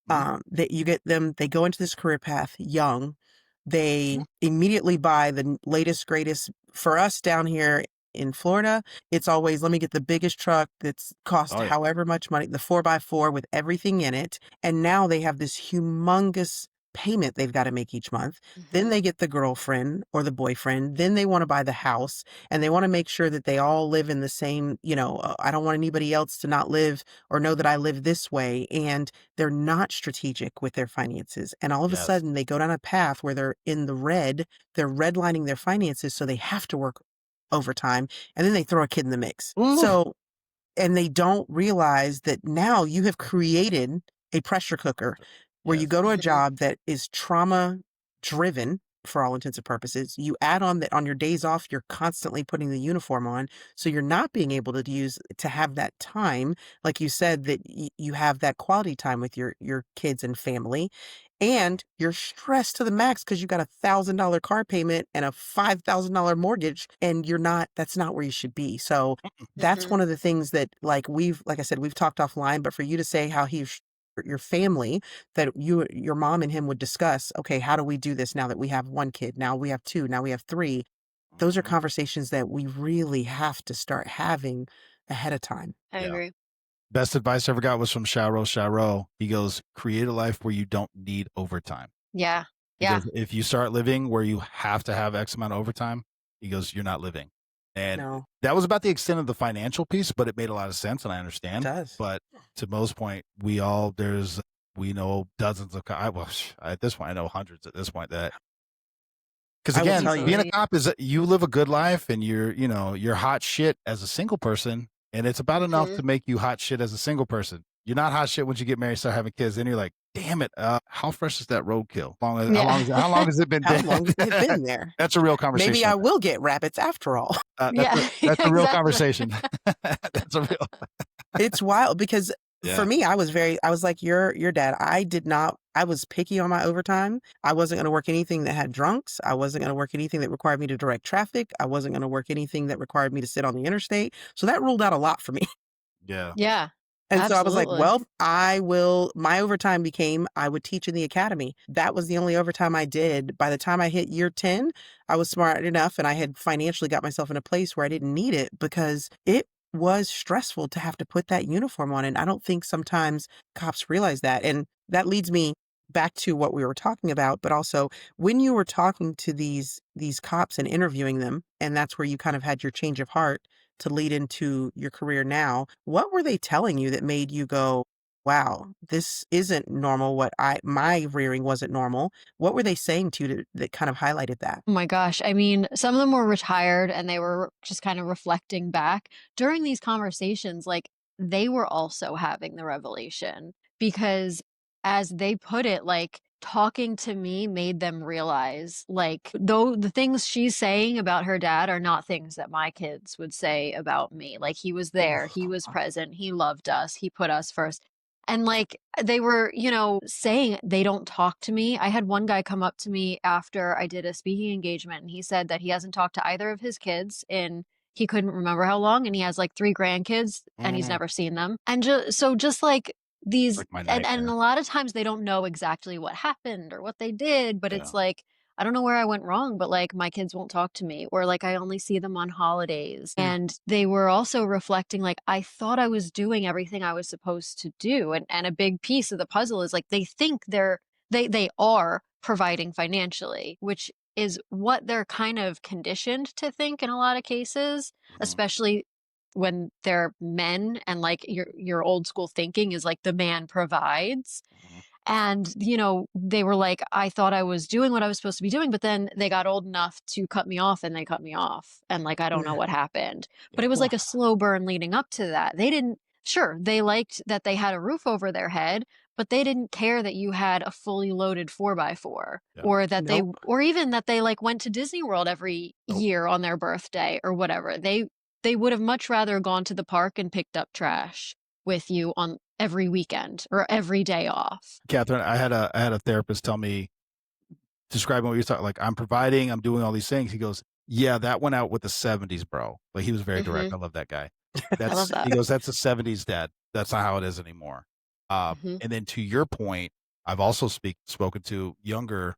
That you get them, they go into this career path young. They immediately buy the latest, greatest. For us down here in Florida, it's always, let me get the biggest truck that's cost however much money, the 4x4 with everything in it. And now they have this humongous payment they've got to make each month. Then they get the girlfriend or the boyfriend. Then they want to buy the house and they want to make sure that they all live in the same, I don't want anybody else to not live or know that I live this way. And they're not strategic with their finances. And all of a sudden they go down a path where they're in the red, they're redlining their finances. So they have to work overtime and then they throw a kid in the mix. So, and they don't realize that now you have created a pressure cooker where you go to a job that is trauma driven for all intents and purposes. You add on that on your days off, you're constantly putting the uniform on. So you're not being able to have that time. Like you said, that you have that quality time with your kids and family. And you're stressed to the max because you got $1,000 car payment and a $5,000 mortgage, and that's not where you should be. So that's one of the things that, like I said, we've talked offline, but for you to say how your family, that your mom and him would discuss, okay, how do we do this now that we have one kid? Now we have two, now we have three. Those are conversations that we really have to start having ahead of time. I agree. Best advice I ever got was from Sharo. He goes, create a life where you don't need overtime. Yeah. He Yeah. goes, if you start living where you have to have X amount of overtime, he goes, you're not living. And No, that was about the extent of the financial piece, but it made a lot of sense, and I it understand. does. But to Mo's point, we know dozens of at this point I know hundreds at this point that because I will again, tell you. being a Easily. cop is that you live a good life and you're hot shit as a single person, and it's about enough Mhm. to make you hot shit as a single person. You're not hot shit once you get married, start having kids, then you're like, damn it, how fresh is that roadkill? Yeah. How long has it been How dead? long has it been there? That's a real Maybe conversation. I will get rabbits after all. Yeah. That's a real Exactly. conversation. That's a real. It's wild because Yeah. for me, I was like your dad. I was picky on my overtime. I wasn't going to work anything that had drunks. I wasn't going to work anything that required me to direct traffic. I wasn't going to work anything that required me to sit on the interstate. So that ruled out a lot for me. Yeah. Yeah. And so I was like, Absolutely. well, my overtime became I would teach in the academy. That was the only overtime I did. By the time I hit year 10, I was smart enough and I had financially got myself in a place where I didn't need it because it was stressful to have to put that uniform on. And I don't think sometimes cops realize that. And that leads me back to what we were talking about, but also when you were talking to these cops and interviewing them, and that's where you kind of had your change of heart to lead into your career now, what were they telling you that made you go, wow, this isn't normal? My rearing wasn't normal. What were they saying to you that kind of highlighted that? Oh my gosh. I mean, some of them were retired and they were just kind of reflecting back during these conversations, like they were also having the revelation because, as they put it, like talking to me made them realize, like, though the things she's saying about her dad are not things that my kids would say about me. Like, he was there, he was Oh, present, he loved us, he put us first. And like they were, saying they don't talk to me. I had one guy come up to me after I did a speaking engagement and he said that he hasn't talked to either of his kids in he couldn't remember how long, and he has like three grandkids and he's Mhm. never seen them. And just like these, Like my and nightmare. a lot of times they don't know exactly what happened or what they did, but Yeah. it's like I don't know where I went wrong, but like my kids won't talk to me, or like I only see them on holidays. mm, And they were also reflecting, like, I thought I was doing everything I was supposed to do. And a big piece of the puzzle is like they think they are providing financially, which is what they're kind of conditioned to think in a lot of cases, Mhm. especially when they're men, and like your old school thinking is like the man provides. Mhm. And, they were like, I thought I was doing what I was supposed to be doing, but then they got old enough to cut me off and they cut me off. And like, I don't know mm, what happened, but Yeah. it was wow, like a slow burn leading up to that. They didn't, sure, they liked that they had a roof over their head, but they didn't care that you had a fully loaded 4x4, Yeah. or that nope, or even that they like went to Disney World every Nope. year on their birthday or whatever. They would have much rather gone to the park and picked up trash with you on every weekend or every day off. Catherine, I had a therapist tell me, describing what you're talking, like, I'm providing, I'm doing all these things. He goes, yeah, that went out with the 70s, bro. Like, he was very direct. Mhm. I love that guy. I love He that. goes, that's the 70s, dad. That's not how it is anymore. Mhm. And then to your point, I've also spoken to younger,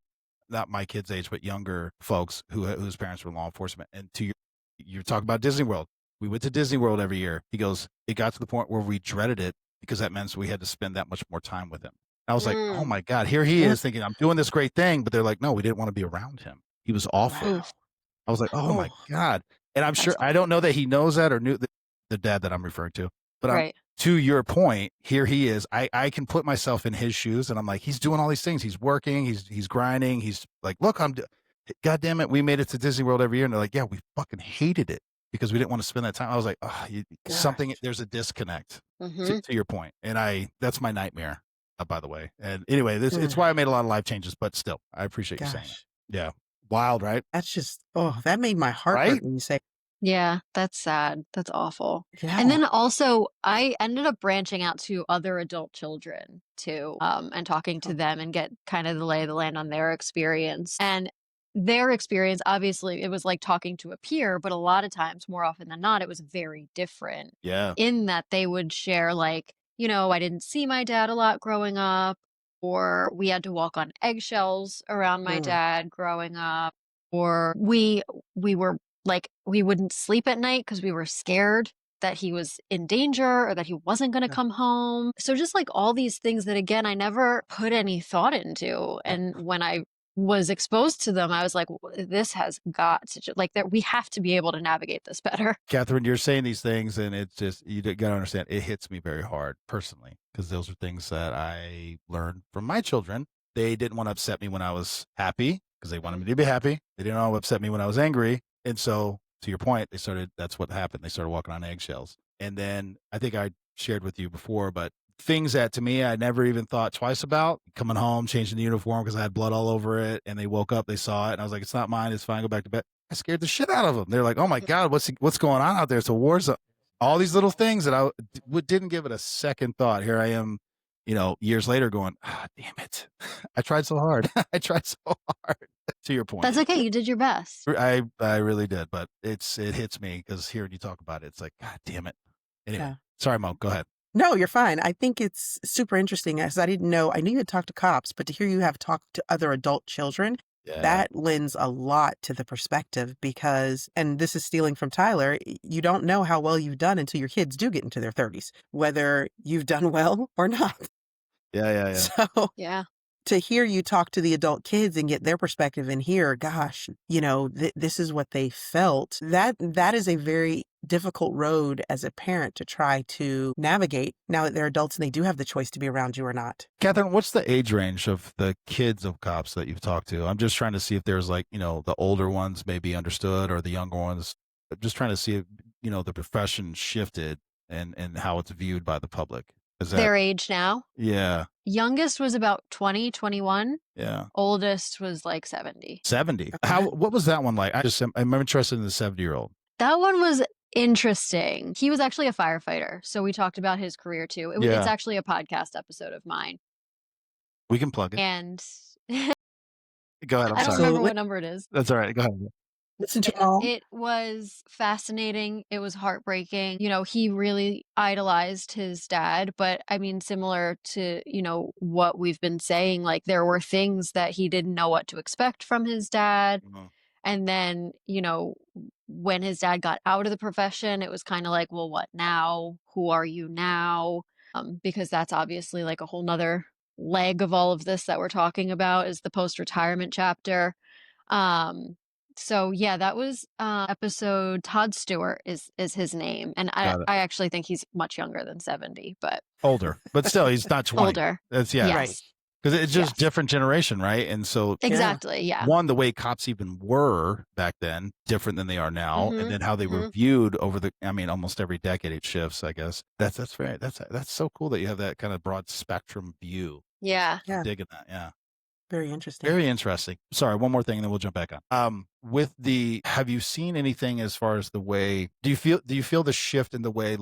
not my kids' age, but younger folks whose parents were law enforcement. And you're talking about Disney World. We went to Disney World every year. He goes, it got to the point where we dreaded it because that meant we had to spend that much more time with him. I was like, oh Mm. my God, here he mm, is thinking I'm doing this great thing, but they're like, no, we didn't want to be around him. He was awful. wow, Oof. I was like, oh my oh, God. And I'm That's sure, I awful. don't know that he knows that or knew the dad that I'm referring to, but Right. to your point, here he is. I can put myself in his shoes and I'm like, he's doing all these things. He's working, he's grinding. He's like, look, God damn it. We made it to Disney World every year. And they're like, yeah, we fucking hated it because we didn't want to spend that time. I was like, oh, gosh, there's a disconnect Mhm. to your point. And that's my nightmare, by the way. And anyway, it's mm, why I made a lot of life changes, but still, I appreciate you saying it. gosh, Yeah. Wild, right? that's just, oh, that made my heart Right? hurt when you say, Yeah, that's sad. That's awful. And yeah, then also, I ended up branching out to other adult children too, and talking to oh, them and get kind of the lay of the land on their experience. And their experience, obviously, it was like talking to a peer, but a lot of times, more often than not, it was very different Yeah. in that they would share, like, I didn't see my dad a lot growing up, or we had to walk on eggshells around my mm, dad growing up, or we were like, we wouldn't sleep at night because we were scared that he was in danger or that he wasn't going to yeah, come home. So just like all these things that, again, I never put any thought into. yeah, And when I was exposed to them, I was like, this has got to like that. We have to be able to navigate this better. Catherine, you're saying these things, and it's just, you got to understand, it hits me very hard personally, because those are things that I learned from my children. They didn't want to upset me when I was happy, because they wanted me to be happy. They didn't want to upset me when I was angry. And so, to your point, that's what happened. They started walking on eggshells. And then I think I shared with you before, but things that to me I never even thought twice about, coming home, changing the uniform because I had blood all over it, and they woke up, they saw it, and I was like, it's not mine, it's fine, go back to bed. I scared the shit out of them. They're like, oh my God, what's going on out there? It's a war zone. All these little things that I didn't give it a second thought. Here I am, years later going, damn it. I tried so hard. I tried so hard. To your point. That's okay. You did your best. I really did, but it hits me because hearing you talk about it, it's like, God damn it. Anyway, sorry, Mom, go ahead. No, you're fine. I think it's super interesting as I didn't know. I knew you had talked to cops, but to hear you have talked to other adult children, that lends a lot to the perspective because, and this is stealing from Tyler, you don't know how well you've done until your kids do get into their 30s, whether you've done well or not. Yeah. So, yeah. To hear you talk to the adult kids and get their perspective and hear, gosh, this is what they felt. That is a very difficult road as a parent to try to navigate now that they're adults and they do have the choice to be around you or not. Catherine, what's the age range of the kids of cops that you've talked to? I'm just trying to see if there's like, the older ones maybe understood or the younger ones. I'm just trying to see if, the profession shifted and how it's viewed by the public. Their age now? Yeah. Youngest was about 20, 21. Yeah. Oldest was like 70. 70. What was that one like? I'm interested in the 70-year-old. That one was interesting. He was actually a firefighter. So we talked about his career too. It's actually a podcast episode of mine. We can plug it. And go ahead. I don't remember what number it is. That's all right. Go ahead. Listen to it all. It was fascinating. It was heartbreaking. He really idolized his dad, but I mean, similar to, what we've been saying, like there were things that he didn't know what to expect from his dad. Mm-hmm. And then, when his dad got out of the profession, it was kind of like, well, what now? Who are you now? Because that's obviously like a whole nother leg of all of this that we're talking about is the post-retirement chapter. So yeah, that was episode. Todd Stewart is his name, and I actually think he's much younger than 70, but older. But still, he's not 20. Older. That's right. Because it's just different generation, right? And so exactly, yeah. One, the way cops even were back then, different than they are now, and then how they were viewed over almost every decade it shifts. I guess that's very that's so cool that you have that kind of broad spectrum view. Yeah, I'm digging that. Yeah. Very interesting. Very interesting. Sorry, one more thing, and then we'll jump back on. Have you seen anything as far as the way? Do you feel the shift in the way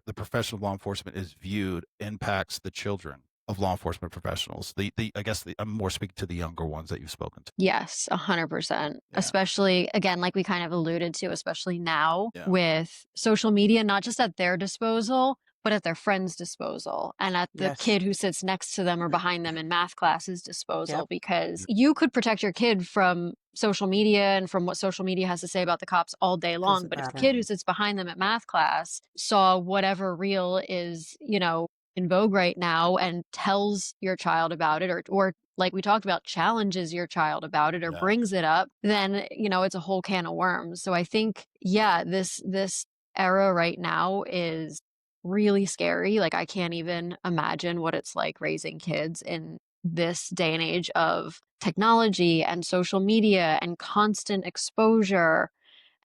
the profession of law enforcement is viewed impacts the children of law enforcement professionals? I'm more speaking to the younger ones that you've spoken to. Yes, 100%. Especially again, like we kind of alluded to, especially now with social media, not just at their disposal, but at their friends' disposal and at the kid who sits next to them or behind them in math classes' disposal, because you could protect your kid from social media and from what social media has to say about the cops all day long. But if the kid who sits behind them at math class saw whatever reel is, in vogue right now and tells your child about it or like we talked about, challenges your child about it or brings it up, then, it's a whole can of worms. So I think, this era right now is really scary. Like I can't even imagine what it's like raising kids in this day and age of technology and social media and constant exposure.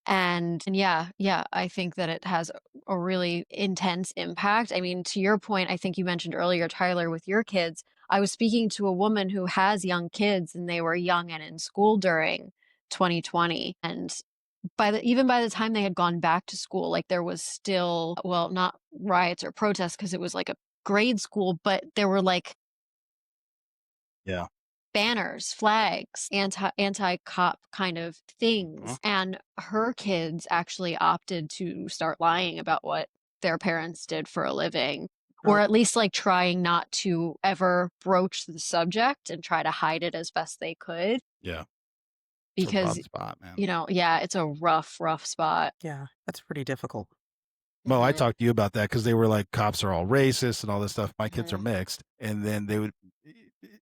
And I think that it has a really intense impact. I mean, to your point, I think you mentioned earlier, Tyler, with your kids, I was speaking to a woman who has young kids and they were young and in school during 2020. And even by the time they had gone back to school, like there was still, well, not riots or protests because it was like a grade school, but there were like banners, flags, anti-cop kind of things. And her kids actually opted to start lying about what their parents did for a living, or at least like trying not to ever broach the subject and try to hide it as best they could. Yeah. Because, it's a rough spot, man. It's a rough spot. Yeah, that's pretty difficult. Well, I talked to you about that because they were like, cops are all racist and all this stuff. My kids are mixed. And then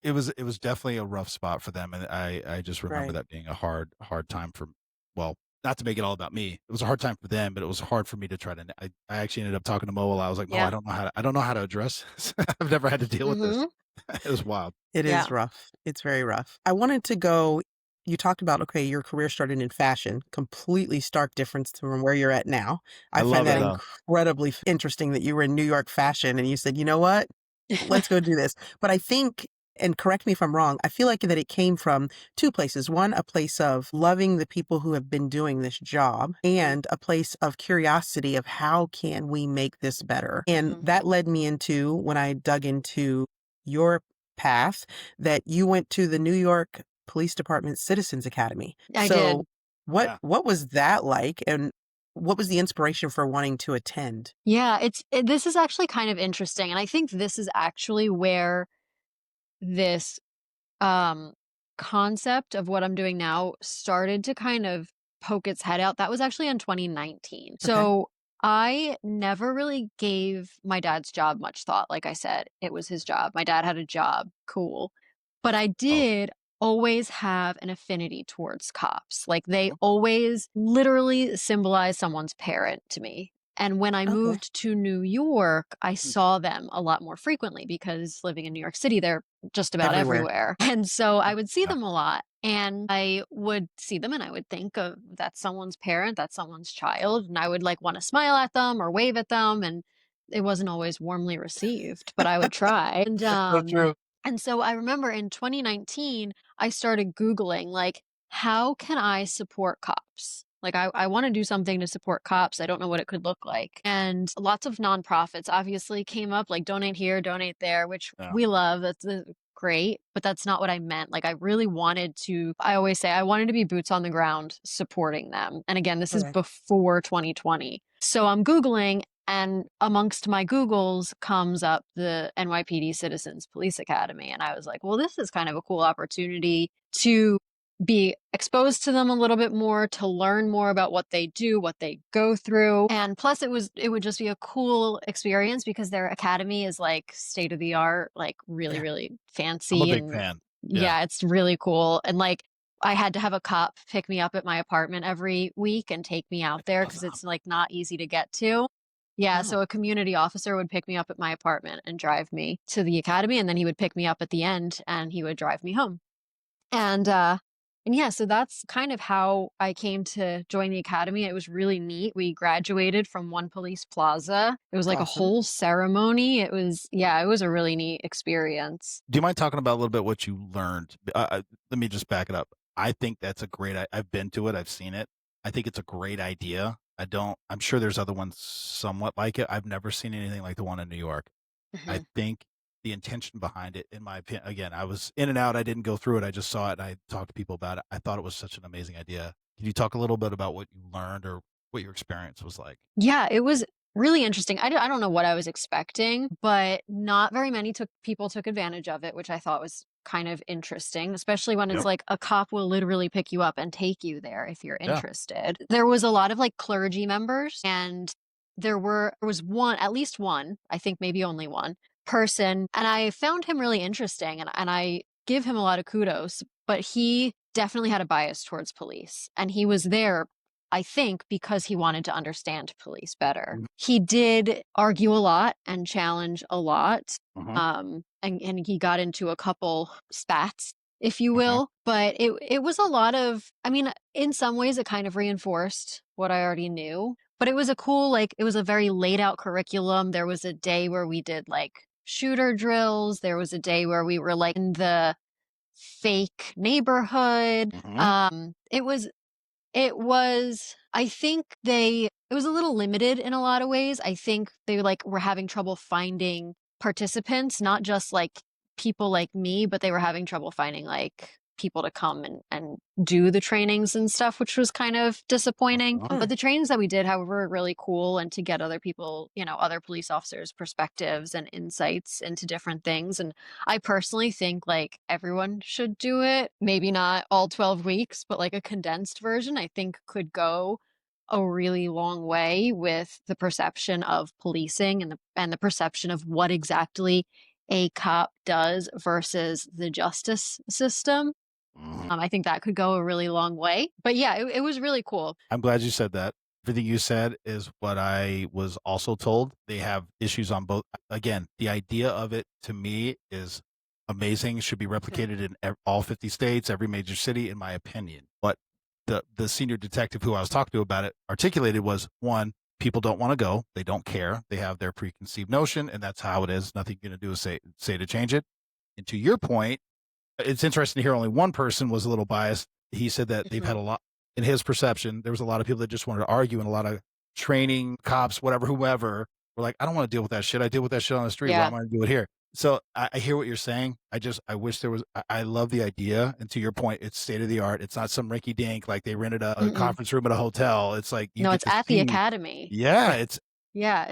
it was definitely a rough spot for them, and I just remember Right. that being a hard time for, well, not to make it all about me. It was a hard time for them, but it was hard for me to try to. I actually ended up talking to Mo while I was like, Mo, Yeah. I don't know how to address this. I've never had to deal with this. Mm-hmm. It was wild. It Yeah. is rough. It's very rough. I wanted to go, you talked about, okay, your career started in fashion, completely stark difference from where you're at now. I I find love it that though. incredibly interesting that you were in New York fashion and you said, you know what? Let's go do this. But I think, and correct me if I'm wrong, I feel like that it came from two places. One, a place of loving the people who have been doing this job, and a place of curiosity of how can we make this better. And Mhm. that led me into, when I dug into your path, that you went to the New York Police Department Citizens Academy. I So did. Yeah. what was that like, and what was the inspiration for wanting to attend? Yeah, this is actually kind of interesting, and I think this is actually where this um concept of what I'm doing now started to kind of poke its head out. That was actually in 2019. Okay. So I never really gave my dad's job much thought. Like I said, it was his job. My dad had a job. Cool. But I Oh. did always have an affinity towards cops. Like they Mhm. always literally symbolize someone's parent to me. And when I Okay. moved to New York, I saw them a lot more frequently because living in New York City, they're just about Everywhere. everywhere. And so I would see Yeah. them a lot. And I would see them and I would think of that's someone's parent, that's someone's child. And I would like want to smile at them or wave at them. And it wasn't always warmly received, but I would try. So true. And so I remember in 2019, I started Googling, like, how can I support cops? Like, I want to do something to support cops. I don't know what it could look like. And lots of nonprofits obviously came up, like donate here, donate there, which Yeah. we love. That's great, but that's not what I meant. Like, I really wanted to, I always say, I wanted to be boots on the ground supporting them. And again, this is Okay. before 2020. So I'm Googling, and amongst my Googles comes up the NYPD Citizens Police Academy. And I was like, well, this is kind of a cool opportunity to be exposed to them a little bit more, to learn more about what they do, what they go through. And plus it would just be a cool experience because their academy is like state of the art, like really, Yeah. really I'm a fancy. big And fan. Yeah. yeah, it's really cool. And like I had to have a cop pick me up at my apartment every week and take me out there because Awesome. it's like not easy to get to. Yeah, Oh, so a community officer would pick me up at my apartment and drive me to the academy, and then he would pick me up at the end and he would drive me home. And yeah, so that's kind of how I came to join the academy. It was really neat. We graduated from One Police Plaza. It was like a awesome. whole ceremony. It was, yeah, it was a really neat experience. Do you mind talking about a little bit what you learned? Let me just back it up. I think that's a great. I've been to it. I've seen it. I think it's a great idea. I don't. I'm sure there's other ones somewhat like it. I've never seen anything like the one in New York. I Mhm. think the intention behind it, in my opinion, again, I was in and out. I didn't go through it. I just saw it and I talked to people about it. I thought it was such an amazing idea. Can you talk a little bit about what you learned or what your experience was like? Yeah, it was really interesting. I don't know what I was expecting, but not very many people took advantage of it, which I thought was kind of interesting, especially when it's Yep. like a cop will literally pick you up and take you there if you're Yeah. interested. There was a lot of like clergy members, and there was one, at least one, I think maybe only one person, and I found him really interesting, and I give him a lot of kudos, but he definitely had a bias towards police, and he was there, I think, because he wanted to understand police better. Mhm. He did argue a lot and challenge a lot. Mhm. And he got into a couple spats, if you Mhm. will. But it was a lot of, I mean, in some ways it kind of reinforced what I already knew. But it was a cool, like, it was a very laid out curriculum. There was a day where we did like shooter drills. There was a day where we were like in the fake neighborhood. Mhm. It was, I think it was a little limited in a lot of ways. I think they like were having trouble finding participants, not just like people like me, but they were having trouble finding like people to come and do the trainings and stuff, which was kind of disappointing. Mhm. But the trainings that we did, however, were really cool and to get other people, other police officers' perspectives and insights into different things. And I personally think like everyone should do it. Maybe not all 12 weeks, but like a condensed version, I think could go a really long way with the perception of policing and the perception of what exactly a cop does versus the justice system. I think that could go a really long way. But yeah, it was really cool. I'm glad you said that. Everything you said is what I was also told. They have issues on both. Again, the idea of it to me is amazing. It should be replicated in all 50 states, every major city, in my opinion. But the senior detective who I was talking to about it articulated was, one, people don't want to go. They don't care. They have their preconceived notion, and that's how it is. Nothing you're going to do is say to change it. And to your point, it's interesting to hear only one person was a little biased. He said that they've had a lot, in his perception, there was a lot of people that just wanted to argue, and a lot of training cops, whatever, whoever, were like, I don't want to deal with that shit. I deal with that shit on the street. Why am I going to do it here? So I hear what you're saying. I wish there was, I love the idea. And to your point, it's state of the art. It's not some rinky dink, like they rented a conference room at a hotel. It's like, no, it's at the academy. Yeah. It's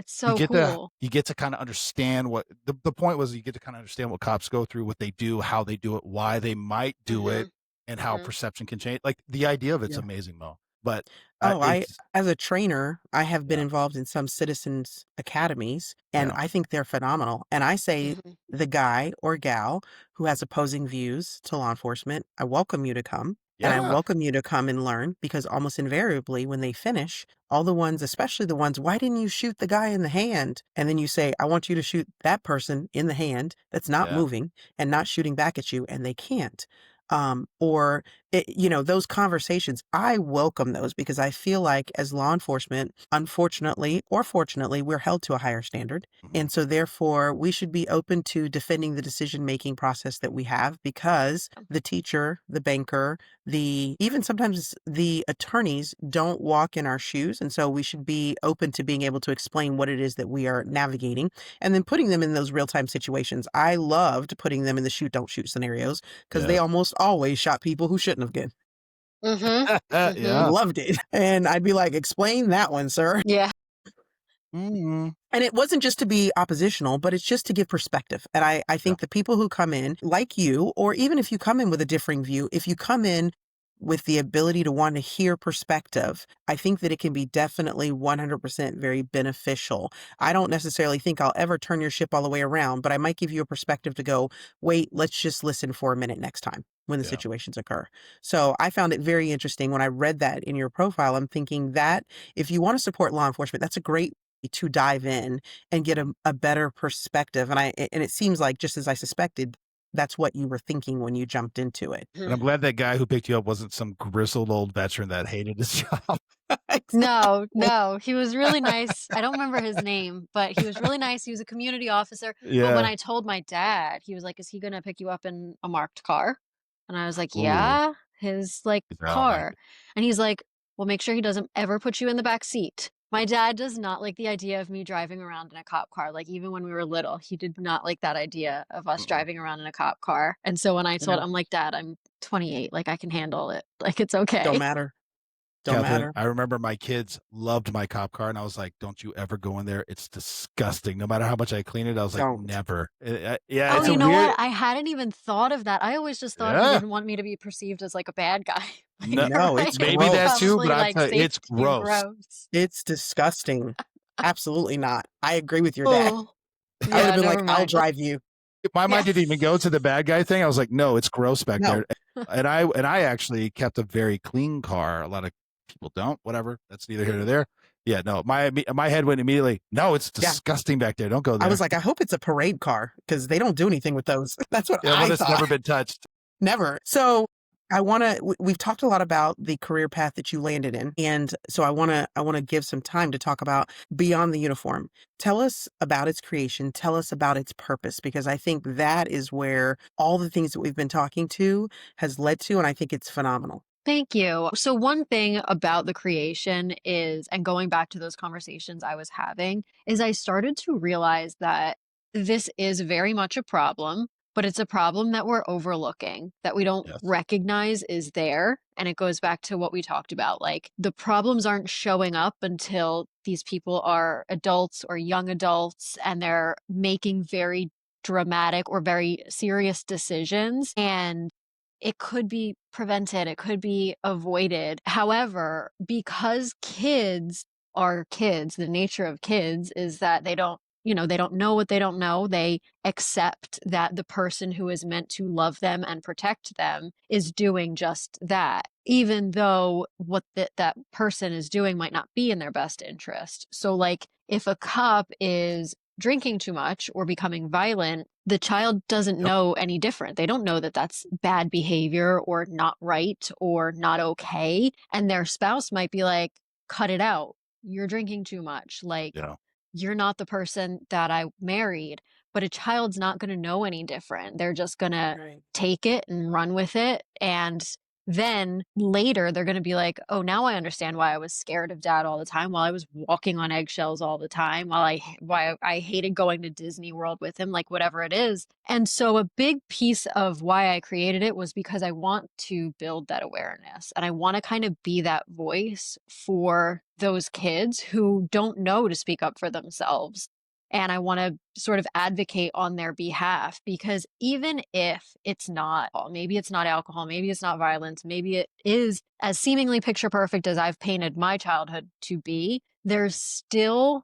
so cool. You get to kind of understand what the point was. You get to kind of understand what cops go through, what they do, how they do it, why they might do it, and how perception can change. Like the idea of it's amazing, Mo. But as a trainer, I have been involved in some citizens academies, and I think they're phenomenal. And I say the guy or gal who has opposing views to law enforcement, I welcome you to come. And I welcome you to come and learn, because almost invariably when they finish, all the ones, especially the ones, why didn't you shoot the guy in the hand? And then you say, I want you to shoot that person in the hand that's not moving and not shooting back at you, and they can't. Those conversations, I welcome those, because I feel like as law enforcement, unfortunately or fortunately, we're held to a higher standard. And so therefore we should be open to defending the decision-making process that we have, because the teacher, the banker, even sometimes the attorneys don't walk in our shoes. And so we should be open to being able to explain what it is that we are navigating, and then putting them in those real-time situations. I loved putting them in the shoot, don't shoot scenarios, because they almost always shot people who shouldn't have been. Loved it. And I'd be like, explain that one, sir. Yeah. And it wasn't just to be oppositional, but it's just to give perspective. And I think the people who come in, like you, or even if you come in with a differing view, if you come in with the ability to want to hear perspective, I think that it can be definitely 100% very beneficial. I don't necessarily think I'll ever turn your ship all the way around, but I might give you a perspective to go, wait, let's just listen for a minute next time when the situations occur. So I found it very interesting when I read that in your profile. I'm thinking that if you want to support law enforcement, that's a great way to dive in and get a better perspective. And it seems like, just as I suspected, that's what you were thinking when you jumped into it. And I'm glad that guy who picked you up wasn't some grizzled old veteran that hated his job. No, he was really nice. I don't remember his name, but he was really nice. He was a community officer. But when I told my dad, he was like, is he going to pick you up in a marked car? And I was like, yeah, his car. And he's like, well, make sure he doesn't ever put you in the back seat. My dad does not like the idea of me driving around in a cop car. Like, even when we were little, he did not like that idea of us driving around in a cop car. And so when I told him, I'm like, Dad, I'm 28. Like, I can handle it. Like, it's okay. Don't matter. Catherine, I remember my kids loved my cop car, and I was like, don't you ever go in there. It's disgusting. No matter how much I clean it, I was like, never. What? I hadn't even thought of that. I always just thought he didn't want me to be perceived as like a bad guy. No, it's maybe that too, but it's gross. It's disgusting. Absolutely not. I agree with your dad. I would have been like, I'll drive you. My mind didn't even go to the bad guy thing. I was like, no, it's gross back there. And I actually kept a very clean car. A lot of people don't. Whatever. That's neither here nor there. Yeah, no. My head went immediately, no, it's disgusting back there. Don't go there. I was like, I hope it's a parade car, because they don't do anything with those. That's what I thought. It's never been touched. Never. So we've talked a lot about the career path that you landed in. And so I want to give some time to talk about Beyond the Uniform. Tell us about its creation. Tell us about its purpose, because I think that is where all the things that we've been talking to has led to. And I think it's phenomenal. Thank you. So one thing about the creation is, and going back to those conversations I was having, is I started to realize that this is very much a problem, but it's a problem that we're overlooking, that we don't recognize is there. And it goes back to what we talked about. Like, the problems aren't showing up until these people are adults or young adults, and they're making very dramatic or very serious decisions. And it could be prevented, it could be avoided. However, because kids are kids, the nature of kids is that they don't they don't know what they don't know. They accept that the person who is meant to love them and protect them is doing just that, even though what that person is doing might not be in their best interest. So like if a cop is drinking too much or becoming violent, the child doesn't know any different. They don't know that that's bad behavior or not right or not okay. And their spouse might be like, cut it out. You're drinking too much. Like, you're not the person that I married. But a child's not going to know any different. They're just going to take it and run with it. And then later they're going to be like, oh, now I understand why I was scared of dad all the time, while I was walking on eggshells all the time, why I hated going to Disney World with him, like whatever it is. And so a big piece of why I created it was because I want to build that awareness, and I want to kind of be that voice for those kids who don't know to speak up for themselves. And I want to sort of advocate on their behalf, because even if it's not, maybe it's not alcohol, maybe it's not violence, maybe it is as seemingly picture perfect as I've painted my childhood to be, there's still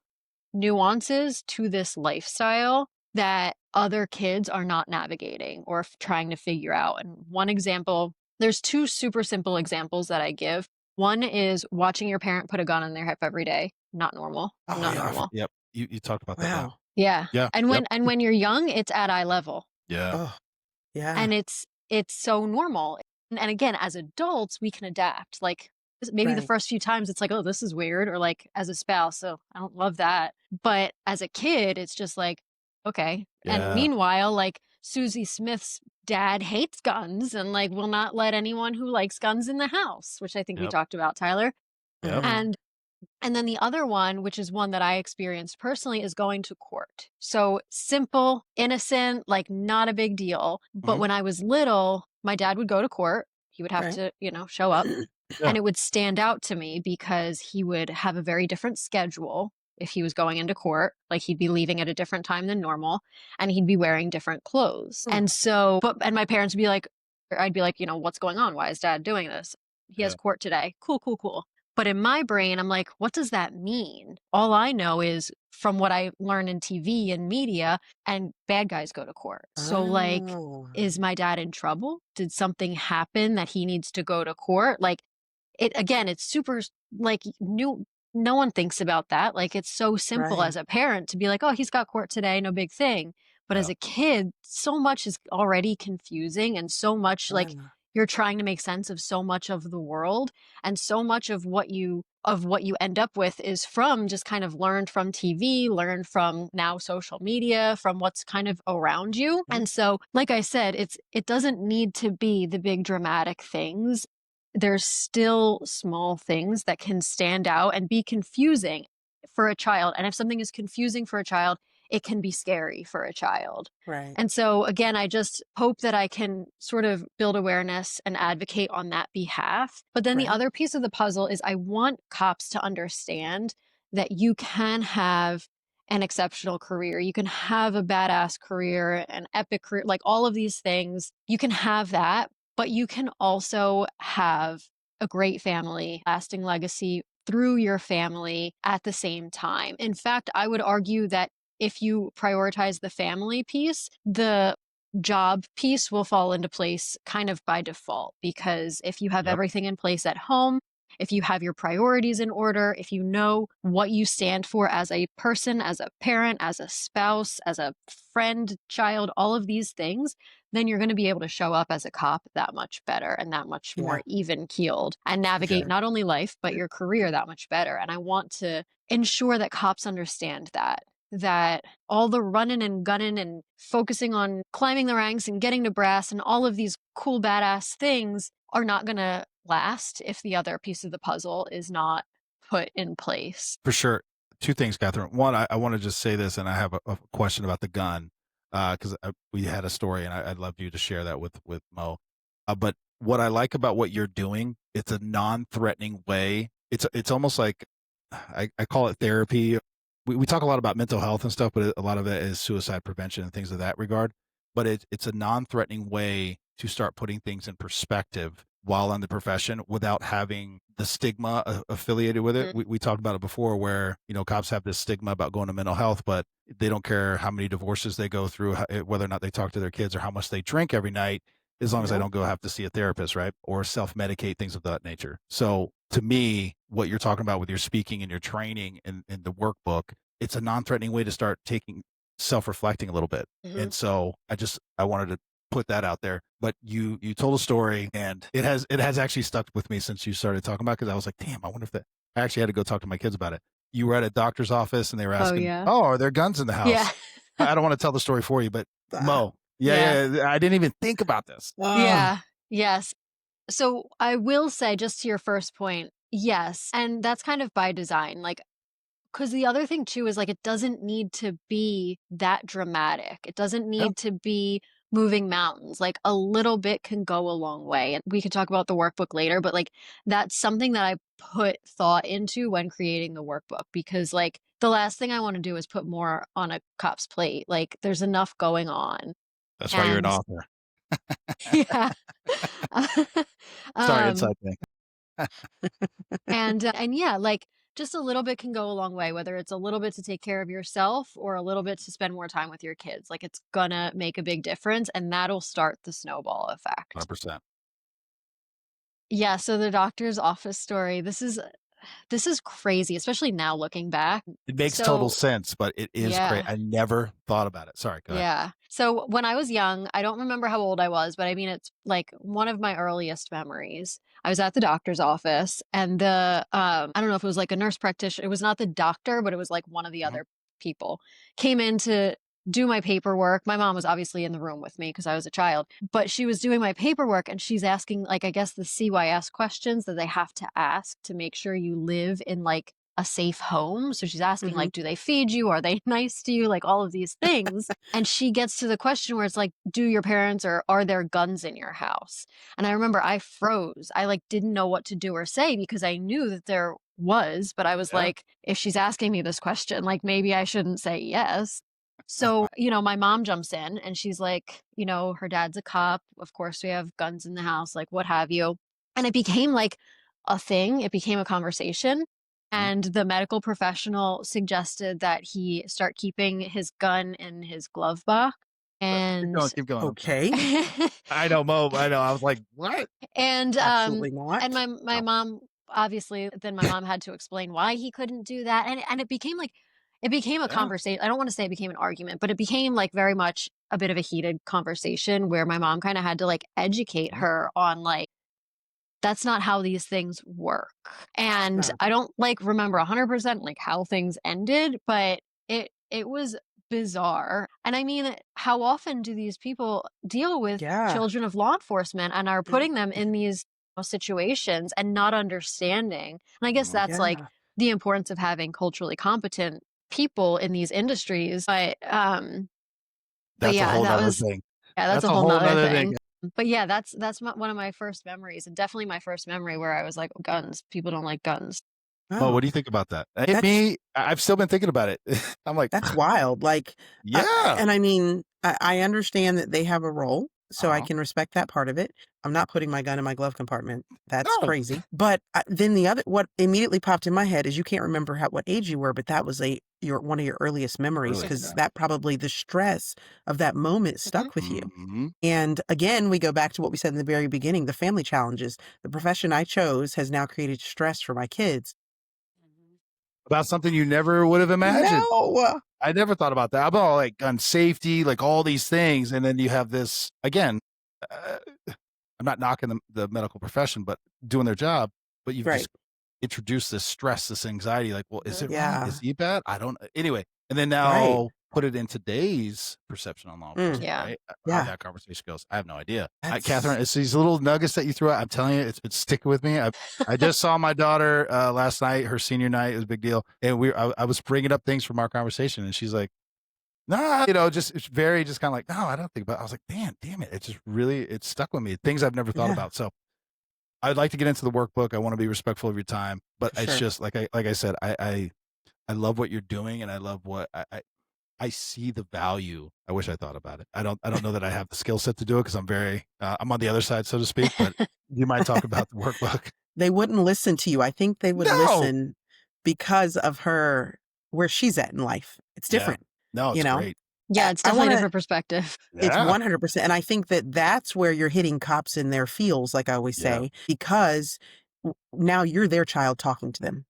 nuances to this lifestyle that other kids are not navigating or trying to figure out. And one example, there's two super simple examples that I give. One is watching your parent put a gun on their hip every day. Not normal. Not normal. Yep. You talked about that. Now. Yeah. Yeah. And when you're young, it's at eye level. Yeah. Oh, yeah. And it's so normal. And again, as adults, we can adapt. Like maybe the first few times it's like, oh, this is weird. Or like as a spouse, so I don't love that. But as a kid, it's just like, okay. Yeah. And meanwhile, like Susie Smith's dad hates guns and like will not let anyone who likes guns in the house, which I think we talked about, Tyler. Yep. And then the other one, which is one that I experienced personally, is going to court. So simple, innocent, like not a big deal. But when I was little, my dad would go to court. He would have to, show up. And it would stand out to me because he would have a very different schedule if he was going into court. Like he'd be leaving at a different time than normal, and he'd be wearing different clothes. And so, and my parents would be like, I'd be like, what's going on? Why is dad doing this? He has court today. Cool. But in my brain, I'm like, what does that mean? All I know is from what I learn in TV and media, and bad guys go to court. So like, is my dad in trouble? Did something happen that he needs to go to court? Like it's super like no one thinks about that. Like it's so simple as a parent to be like, oh, he's got court today. No big thing. But as a kid, so much is already confusing, and so much like you're trying to make sense of so much of the world, and so much of what you end up with is from just kind of learned from TV, learned from now social media, from what's kind of around you. And so, like I said, it doesn't need to be the big dramatic things. There's still small things that can stand out and be confusing for a child. And if something is confusing for a child, it can be scary for a child. Right. And so again, I just hope that I can sort of build awareness and advocate on that behalf. But then the other piece of the puzzle is I want cops to understand that you can have an exceptional career. You can have a badass career, an epic career, like all of these things. You can have that, but you can also have a great family, lasting legacy through your family at the same time. In fact, I would argue that if you prioritize the family piece, the job piece will fall into place kind of by default, because if you have everything in place at home, if you have your priorities in order, if you know what you stand for as a person, as a parent, as a spouse, as a friend, child, all of these things, then you're going to be able to show up as a cop that much better and that much more even keeled, and navigate not only life, but your career that much better. And I want to ensure that cops understand that all the running and gunning and focusing on climbing the ranks and getting to brass and all of these cool badass things are not going to last if the other piece of the puzzle is not put in place. For sure. Two things, Catherine. One, I want to just say this, and I have a question about the gun, because we had a story, and I'd love you to share that with Mo. But what I like about what you're doing, it's a non-threatening way. It's almost like, I call it therapy. We talk a lot about mental health and stuff, but a lot of it is suicide prevention and things of that regard. But it's a non-threatening way to start putting things in perspective while in the profession without having the stigma affiliated with it. We talked about it before where, cops have this stigma about going to mental health, but they don't care how many divorces they go through, whether or not they talk to their kids or how much they drink every night, as long as they don't go have to see a therapist, right? Or self-medicate, things of that nature. So to me, what you're talking about with your speaking and your training and the workbook, it's a non-threatening way to start self-reflecting a little bit. And so I wanted to put that out there. But you told a story, and it has actually stuck with me since you started talking about it, because I was like, damn, I wonder if that. I actually had to go talk to my kids about it. You were at a doctor's office and they were asking, oh, are there guns in the house? Yeah. I don't want to tell the story for you, but Mo, yeah, I didn't even think about this. Yeah. Yes. So I will say, just to your first point, yes. And that's kind of by design. Like, because the other thing too is like, it doesn't need to be that dramatic. It doesn't need to be moving mountains. Like a little bit can go a long way. And we could talk about the workbook later, but like that's something that I put thought into when creating the workbook, because like the last thing I want to do is put more on a cop's plate. Like there's enough going on. That's why you're an author. Yeah. Sorry, inside thing. And yeah, like just a little bit can go a long way, whether it's a little bit to take care of yourself or a little bit to spend more time with your kids. Like it's gonna make a big difference, and that'll start the snowball effect. 100%. Yeah, so the doctor's office story, this is crazy, especially now looking back. It makes total sense, but it is crazy. I never thought about it. Sorry, go ahead. Yeah. So when I was young, I don't remember how old I was, but I mean, it's like one of my earliest memories. I was at the doctor's office, and I don't know if it was like a nurse practitioner. It was not the doctor, but it was like one of the other people came in to do my paperwork. My mom was obviously in the room with me because I was a child, but she was doing my paperwork, and she's asking, like, I guess the CYS questions that they have to ask to make sure you live in like a safe home. So she's asking, like, do they feed you? Are they nice to you? Like all of these things. And she gets to the question where it's like, do your parents, or are there guns in your house? And I remember I froze. I like didn't know what to do or say, because I knew that there was, but I was like, if she's asking me this question, like maybe I shouldn't say yes. So, my mom jumps in and she's like, her dad's a cop. Of course, we have guns in the house, like what have you. And it became like a thing. It became a conversation. And the medical professional suggested that he start keeping his gun in his glove box. And keep going. Okay. I know, Mo. I know. I was like, what? And Absolutely not. And my mom, obviously, then my mom had to explain why he couldn't do that. And it became like, a conversation. I don't want to say it became an argument, but it became like very much a bit of a heated conversation where my mom kind of had to like educate her on like, that's not how these things work. And I don't like remember 100% like how things ended, but it was bizarre. And I mean, how often do these people deal with children of law enforcement and are putting them in these situations and not understanding? And I guess that's like the importance of having culturally competent people in these industries. But that's a whole other thing. Yeah, that's a whole other thing. But yeah, that's one of my first memories, and definitely my first memory where I was like, guns. People don't like guns. Oh, what do you think about that? I've still been thinking about it. I'm like, that's wild. Like, and I mean, I understand that they have a role, so I can respect that part of it. I'm not putting my gun in my glove compartment. That's crazy. But then what immediately popped in my head is you can't remember what age you were, but that was one of your earliest memories, because that probably the stress of that moment stuck with you. And again, we go back to what we said in the very beginning, the family challenges. The profession I chose has now created stress for my kids. About something you never would have imagined. No. I never thought about that. About like gun safety, like all these things. And then you have this, again, I'm not knocking the medical profession, but doing their job, but you've just introduced this stress, this anxiety, like, well, is it wrong? Is he bad? I don't, anyway. And then now put it in today's perception on law enforcement, right? How that conversation goes. I have no idea. Katherine, it's these little nuggets that you threw out. I'm telling you, it's been sticking with me. I just saw my daughter last night, her senior night. It was a big deal. And I was bringing up things from our conversation, and she's like, nah, it's very just kind of like, no, I don't think about it. I was like, damn it. It's stuck with me. Things I've never thought about. So I'd like to get into the workbook. I want to be respectful of your time, but it's just like I said, I love what you're doing, and I love what I see the value. I wish I thought about it. I don't know that I have the skill set to do it because I'm on the other side, so to speak, but you might talk about the workbook. They wouldn't listen to you. I think they would No. listen because of her, where she's at in life. It's Yeah. different, No, you it's know? great. Yeah, it's I definitely a want to, different perspective. it's Yeah. 100%. And I think that that's where you're hitting cops in their feels, like I always Yeah. say, because now you're their child talking to them.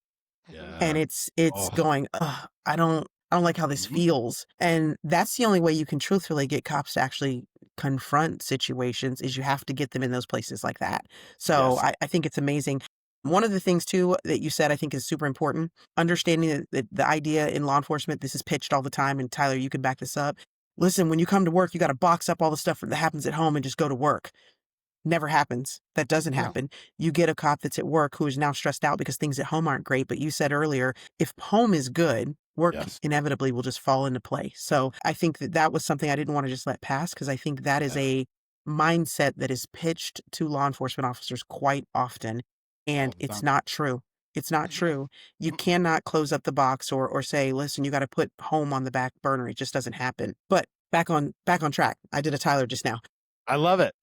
And Yeah. it's Oh. going, ugh, I don't like how this Mhm. feels. And that's the only way you can truthfully get cops to actually confront situations, is you have to get them in those places like that. So Yes. I think it's amazing. One of the things too that you said I think is super important, understanding that the idea in law enforcement, this is pitched all the time, and Tyler, you can back this up. Listen, when you come to work, you got to box up all the stuff that happens at home and just go to work. Never happens. That doesn't No. happen. You get a cop that's at work who is now stressed out because things at home aren't great. But you said earlier, if home is good, work Yes. inevitably will just fall into place. So I think that that was something I didn't want to just let pass, because I think that is Yeah. a mindset that is pitched to law enforcement officers quite often. All And the it's time. not true. It's not true. You cannot close up the box or say, listen, you got to put home on the back burner. It just doesn't happen. But back on track. I did a Tyler just now. I love it.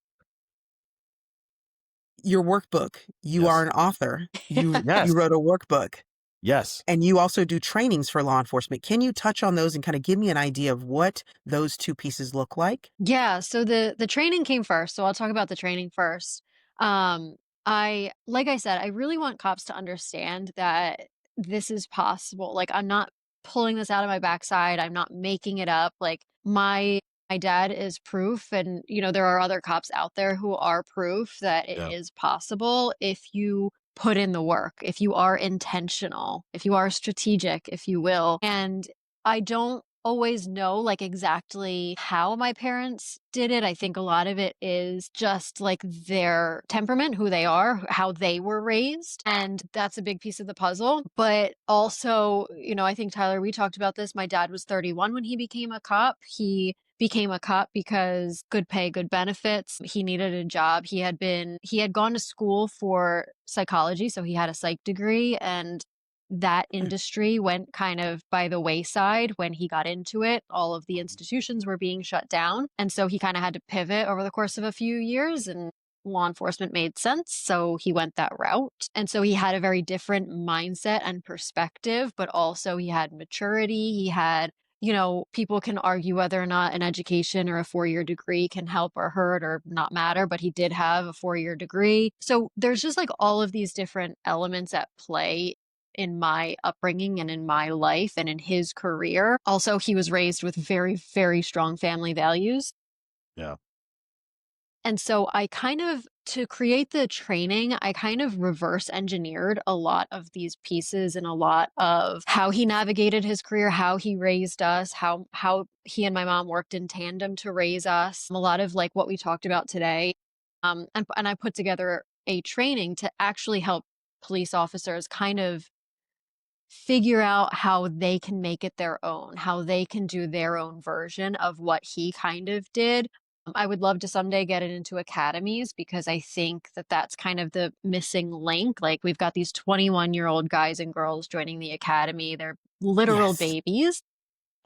Your workbook. You are Yes. an author. You Yes. wrote a workbook, Yes. and you also do trainings for law enforcement. Can you touch on those and kind of give me an idea of what those two pieces look like? Yeah, so the training came first, so I'll talk about the training first. I like I said, I really want cops to understand that this is possible. Like I'm not pulling this out of my backside. I'm not making it up. Like my dad is proof, and there are other cops out there who are proof that it Yeah. is possible if you put in the work, if you are intentional, if you are strategic, if you will. And I don't always know like exactly how my parents did it. I think a lot of it is just like their temperament, who they are, how they were raised. And that's a big piece of the puzzle. But also, I think Tyler, we talked about this. My dad was 31 when he became a cop. He became a cop because good pay, good benefits. He needed a job. He had gone to school for psychology, so he had a psych degree, and that industry went kind of by the wayside when he got into it. All of the institutions were being shut down. And so he kind of had to pivot over the course of a few years, and law enforcement made sense. So he went that route. And so he had a very different mindset and perspective, but also he had maturity. He had people can argue whether or not an education or a 4-year degree can help or hurt or not matter, but he did have a 4-year degree. So there's just like all of these different elements at play in my upbringing and in my life and in his career. Also, he was raised with very, very strong family values. Yeah. And so to create the training, I kind of reverse engineered a lot of these pieces and a lot of how he navigated his career, how he raised us, how he and my mom worked in tandem to raise us, a lot of like what we talked about today. And I put together a training to actually help police officers kind of figure out how they can make it their own, how they can do their own version of what he kind of did. I would love to someday get it into academies, because I think that that's kind of the missing link. Like we've got these 21-year-old guys and girls joining the academy. They're literal Yes, babies.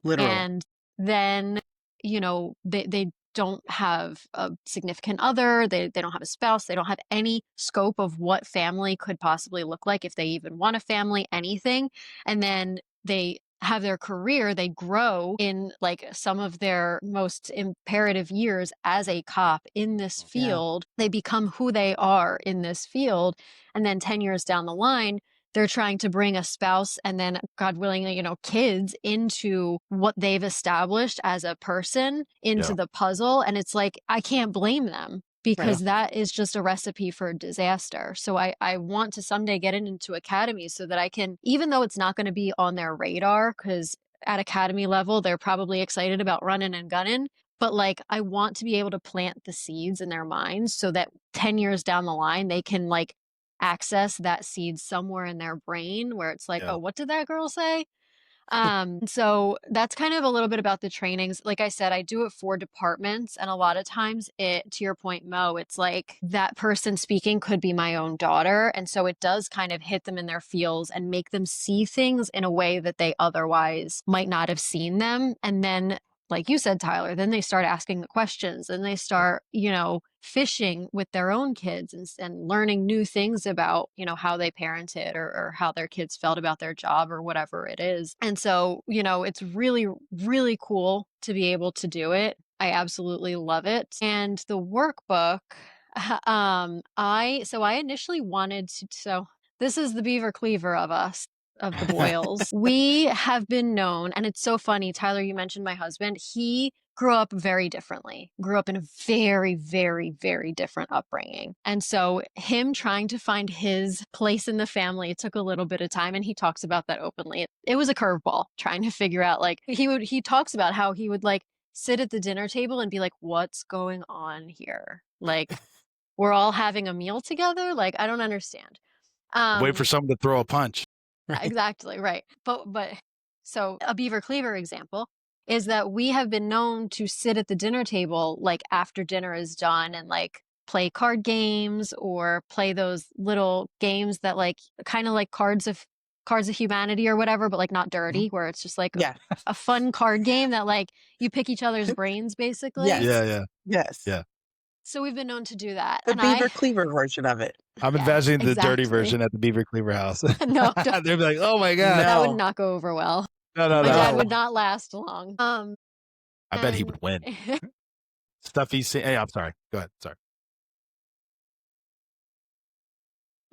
literal. And then, they don't have a significant other, they don't have a spouse, they don't have any scope of what family could possibly look like, if they even want a family, anything. And then they have their career, they grow in like some of their most imperative years as a cop in this Yeah. field. They become who they are in this field. And then 10 years down the line, they're trying to bring a spouse and then, God willing, kids into what they've established as a person, into Yeah. the puzzle. And it's like, I can't blame them, Right. because that is just a recipe for disaster. So I want to someday get it into academies so that I can, even though it's not going to be on their radar, because at academy level, they're probably excited about running and gunning. But like, I want to be able to plant the seeds in their minds so that 10 years down the line, they can like access that seed somewhere in their brain where it's like, Yeah. oh, what did that girl say? So that's kind of a little bit about the trainings. Like I said, I do it for departments. And a lot of times to your point, Mo, it's like that person speaking could be my own daughter. And so it does kind of hit them in their feels and make them see things in a way that they otherwise might not have seen them. And then like you said, Tyler, then they start asking the questions and they start, fishing with their own kids and learning new things about, how they parented or how their kids felt about their job or whatever it is. And so, it's really, really cool to be able to do it. I absolutely love it. And the workbook, I initially wanted to, so this is the Beaver Cleaver of us of the Boyles. We have been known, and it's so funny, Tyler, you mentioned my husband. He grew up very differently, grew up in a very, very, very different upbringing. And so him trying to find his place in the family, it took a little bit of time. And he talks about that openly. It was a curveball trying to figure out, like, he talks about how he would like sit at the dinner table and be like, what's going on here? Like, we're all having a meal together. Like, I don't understand. Wait for someone to throw a punch. Right. Exactly, right. But so a Beaver Cleaver example is that we have been known to sit at the dinner table like after dinner is done and like play card games or play those little games that like kind of like cards of humanity or whatever, but like not dirty, where it's just like Yeah. a fun card game that like you pick each other's brains basically. Yes. Yeah. Yes. Yeah. So we've been known to do that. The And Beaver Cleaver version of it. I'm Yeah, imagining the dirty exactly. version at the Beaver Cleaver house. No, They'd be like, oh my God. that No. would not go over well. No. My dad would not last long. I bet he would win. Stuff he's saying. Hey, I'm sorry. Go ahead. Sorry.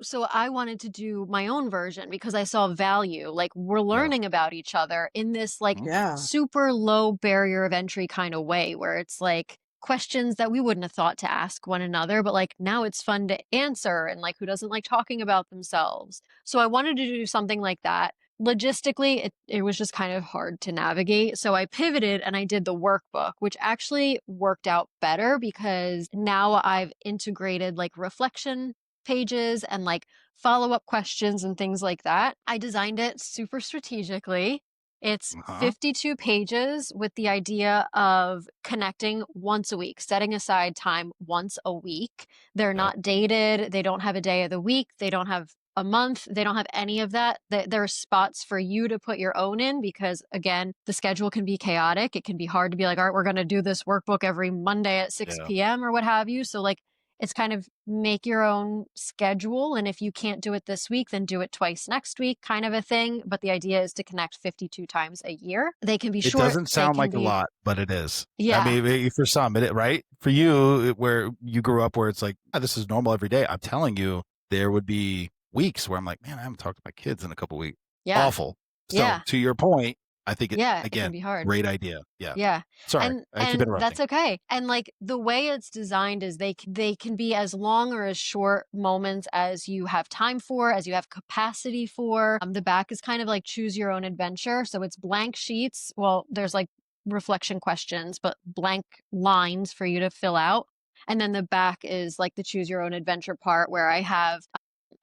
So I wanted to do my own version because I saw value. Like we're learning about each other in this like Yeah. super low barrier of entry kind of way where it's like questions that we wouldn't have thought to ask one another, but like now it's fun to answer and like who doesn't like talking about themselves. So I wanted to do something like that. Logistically, it was just kind of hard to navigate. So I pivoted and I did the workbook, which actually worked out better because now I've integrated like reflection pages and like follow-up questions and things like that. I designed it super strategically. It's 52 pages with the idea of connecting once a week, setting aside time once a week. They're not dated. They don't have a day of the week. They don't have a month. They don't have any of that. There are spots for you to put your own in because, again, the schedule can be chaotic. It can be hard to be like, all right, we're going to do this workbook every Monday at 6 p.m. or what have you. So like, it's kind of make your own schedule. And if you can't do it this week, then do it twice next week kind of a thing. But the idea is to connect 52 times a year. They can be short. It doesn't sound like a lot, but it is. Yeah. I mean, for some, right? For you, where you grew up where it's like, oh, this is normal every day. I'm telling you, there would be weeks where I'm like, man, I haven't talked to my kids in a couple weeks. Yeah. Awful. So to your point, I think again, it can be hard. Great idea. Yeah. Yeah. Sorry. And I keep interrupting. that's okay. And like the way it's designed is they can be as long or as short moments as you have time for, as you have capacity for. The back is kind of like choose your own adventure. So it's blank sheets. Well, there's like reflection questions, but blank lines for you to fill out. And then the back is like the choose your own adventure part where I have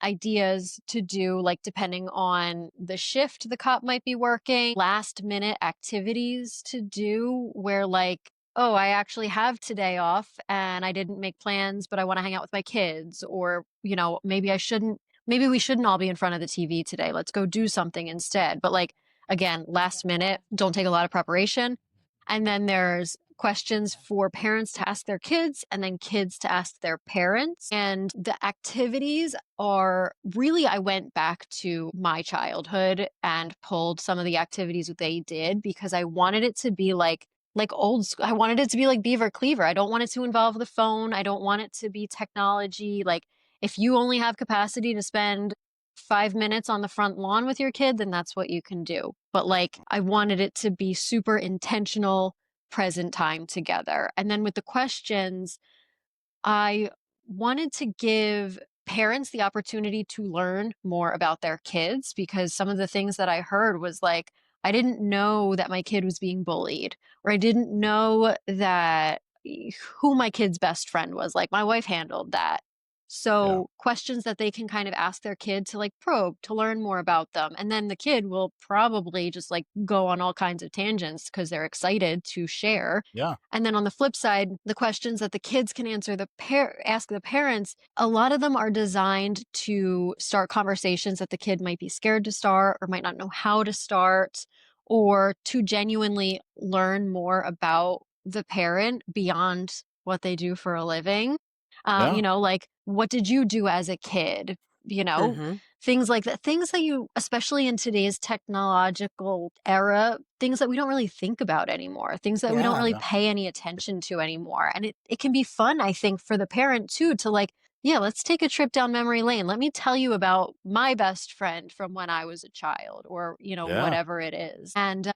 ideas to do, like depending on the shift the cop might be working, last minute activities to do where like, oh, I actually have today off and I didn't make plans, but I want to hang out with my kids. Or, maybe we shouldn't all be in front of the TV today. Let's go do something instead. But like, again, last minute, don't take a lot of preparation. And then there's questions for parents to ask their kids and then kids to ask their parents. And the activities are really, I went back to my childhood and pulled some of the activities that they did because I wanted it to be like old school. I wanted it to be like Beaver Cleaver. I don't want it to involve the phone. I don't want it to be technology. Like if you only have capacity to spend 5 minutes on the front lawn with your kid, then that's what you can do. But like, I wanted it to be super intentional, present time together. And then with the questions, I wanted to give parents the opportunity to learn more about their kids because some of the things that I heard was like, I didn't know that my kid was being bullied, or I didn't know that who my kid's best friend was. Like my wife handled that. So questions that they can kind of ask their kid to like probe, to learn more about them. And then the kid will probably just like go on all kinds of tangents because they're excited to share. Yeah. And then on the flip side, the questions that the kids can answer ask the parents, a lot of them are designed to start conversations that the kid might be scared to start or might not know how to start, or to genuinely learn more about the parent beyond what they do for a living. Yeah. Like, what did you do as a kid? Mm-hmm. Things like that, things that you, especially in today's technological era, things that we don't really think about anymore, things that we don't Yeah. really Yeah. pay any attention to anymore. And it can be fun, I think, for the parent too, to like, yeah, let's take a trip down memory lane. Let me tell you about my best friend from when I was a child, or, Yeah. whatever it is. And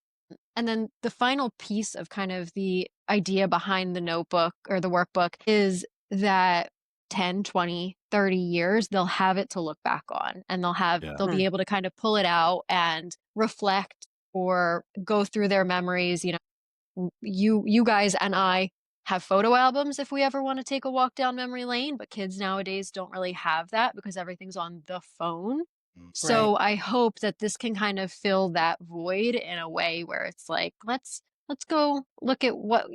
then the final piece of kind of the idea behind the notebook or the workbook is that 10, 20, 30 years, they'll have it to look back on, and they'll be able to kind of pull it out and reflect or go through their memories. You guys and I have photo albums if we ever want to take a walk down memory lane, but kids nowadays don't really have that because everything's on the phone. Mm. Right. So I hope that this can kind of fill that void in a way where it's like, let's go look at what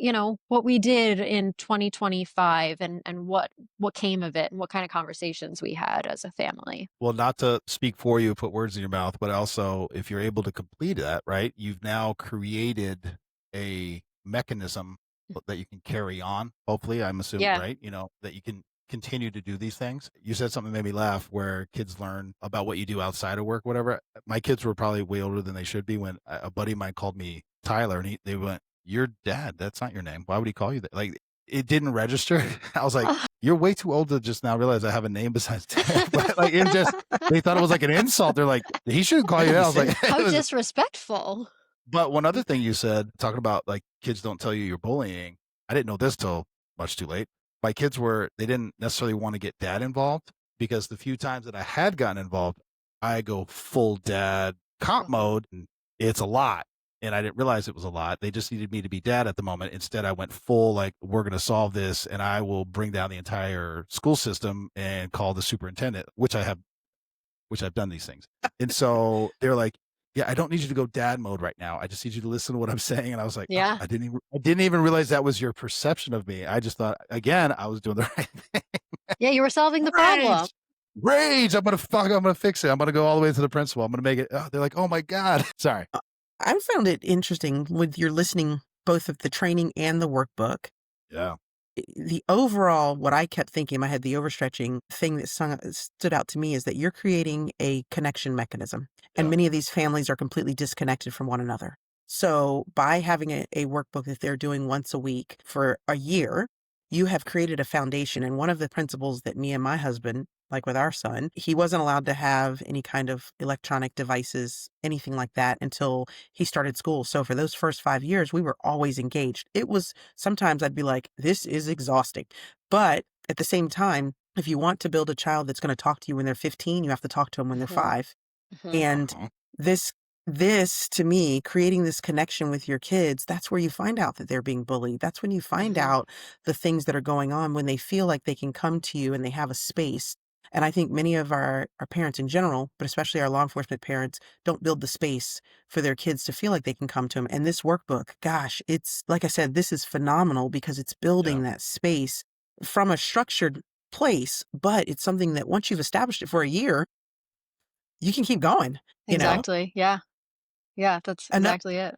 we did in 2025, and what came of it, and what kind of conversations we had as a family. Well, not to speak for you, put words in your mouth, but also if you're able to complete that, right, you've now created a mechanism that you can carry on. Hopefully, I'm assuming, Yeah. right? That you can continue to do these things. You said something that made me laugh where kids learn about what you do outside of work, whatever. My kids were probably way older than they should be when a buddy of mine called me Tyler, and they went, "Your dad, that's not your name. Why would he call you that?" Like, it didn't register. I was like, "You're way too old to just now realize I have a name besides dad." But like, they thought it was like an insult. They're like, "He shouldn't call you that." I was like, How disrespectful. But one other thing you said, talking about like kids don't tell you you're bullying. I didn't know this till much too late. My kids they didn't necessarily want to get dad involved, because the few times that I had gotten involved, I go full dad comp mode, and it's a lot. And I didn't realize it was a lot. They just needed me to be dad at the moment. Instead, I went full, like, we're going to solve this, and I will bring down the entire school system and call the superintendent, which I've done these things. And so they're like, "Yeah, I don't need you to go dad mode right now. I just need you to listen to what I'm saying." And I was like, Yeah. I didn't even realize that was your perception of me. I just thought, again, I was doing the right thing. Yeah, you were solving the problem. Rage. I'm going to fix it. I'm going to go all the way to the principal. I'm going to make it. They're like, "Oh my God." Sorry. I found it interesting with your listening, both of the training and the workbook. Yeah. The overall, what I kept thinking in my head, the overstretching thing that stood out to me is that you're creating a connection mechanism. And Yeah. many of these families are completely disconnected from one another. So by having a workbook that they're doing once a week for a year, you have created a foundation. And one of the principles that me and my husband, like with our son, he wasn't allowed to have any kind of electronic devices, anything like that, until he started school. So for those first 5 years, we were always engaged. It was, sometimes I'd be like, this is exhausting. But at the same time, if you want to build a child that's going to talk to you when they're 15, you have to talk to them when they're 5. And this to me, creating this connection with your kids, that's where you find out that they're being bullied. That's when you find out the things that are going on, when they feel like they can come to you and they have a space. And I think many of our parents in general, but especially our law enforcement parents, don't build the space for their kids to feel like they can come to them. And this workbook, gosh, it's, like I said, this is phenomenal because it's building that space from a structured place, but it's something that once you've established it for a year, you can keep going. Exactly. Yeah. Yeah, that's exactly it.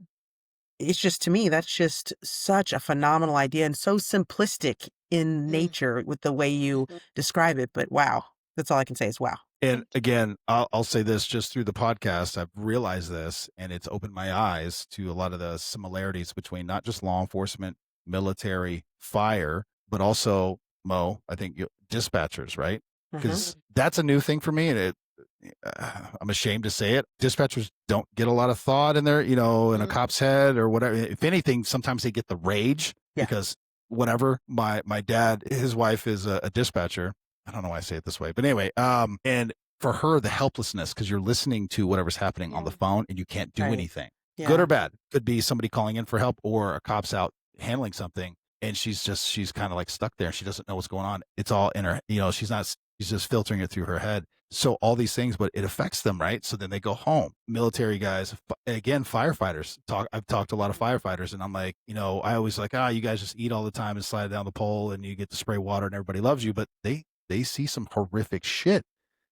It's just, to me, that's just such a phenomenal idea and so simplistic in nature with the way you describe it. But wow, that's all I can say is wow. And again, I'll say this, just through the podcast, I've realized this, and it's opened my eyes to a lot of the similarities between not just law enforcement, military, fire, but also, Mo, I think dispatchers, right? Because that's a new thing for me, and I'm ashamed to say it. Dispatchers don't get a lot of thought in their, in a cop's head or whatever. If anything, sometimes they get the rage because whatever. My dad, his wife is a dispatcher. I don't know why I say it this way, but anyway, and for her, the helplessness, because you're listening to whatever's happening on the phone and you can't do anything, good or bad. Could be somebody calling in for help or a cop's out handling something. and she's kind of like stuck there. She doesn't know what's going on. It's all in her, she's just filtering it through her head. So all these things, but it affects them, right? So then they go home. Military guys, again, firefighters. I've talked to a lot of firefighters, and I'm like, I always like, you guys just eat all the time and slide down the pole, and you get to spray water, and everybody loves you. But they see some horrific shit.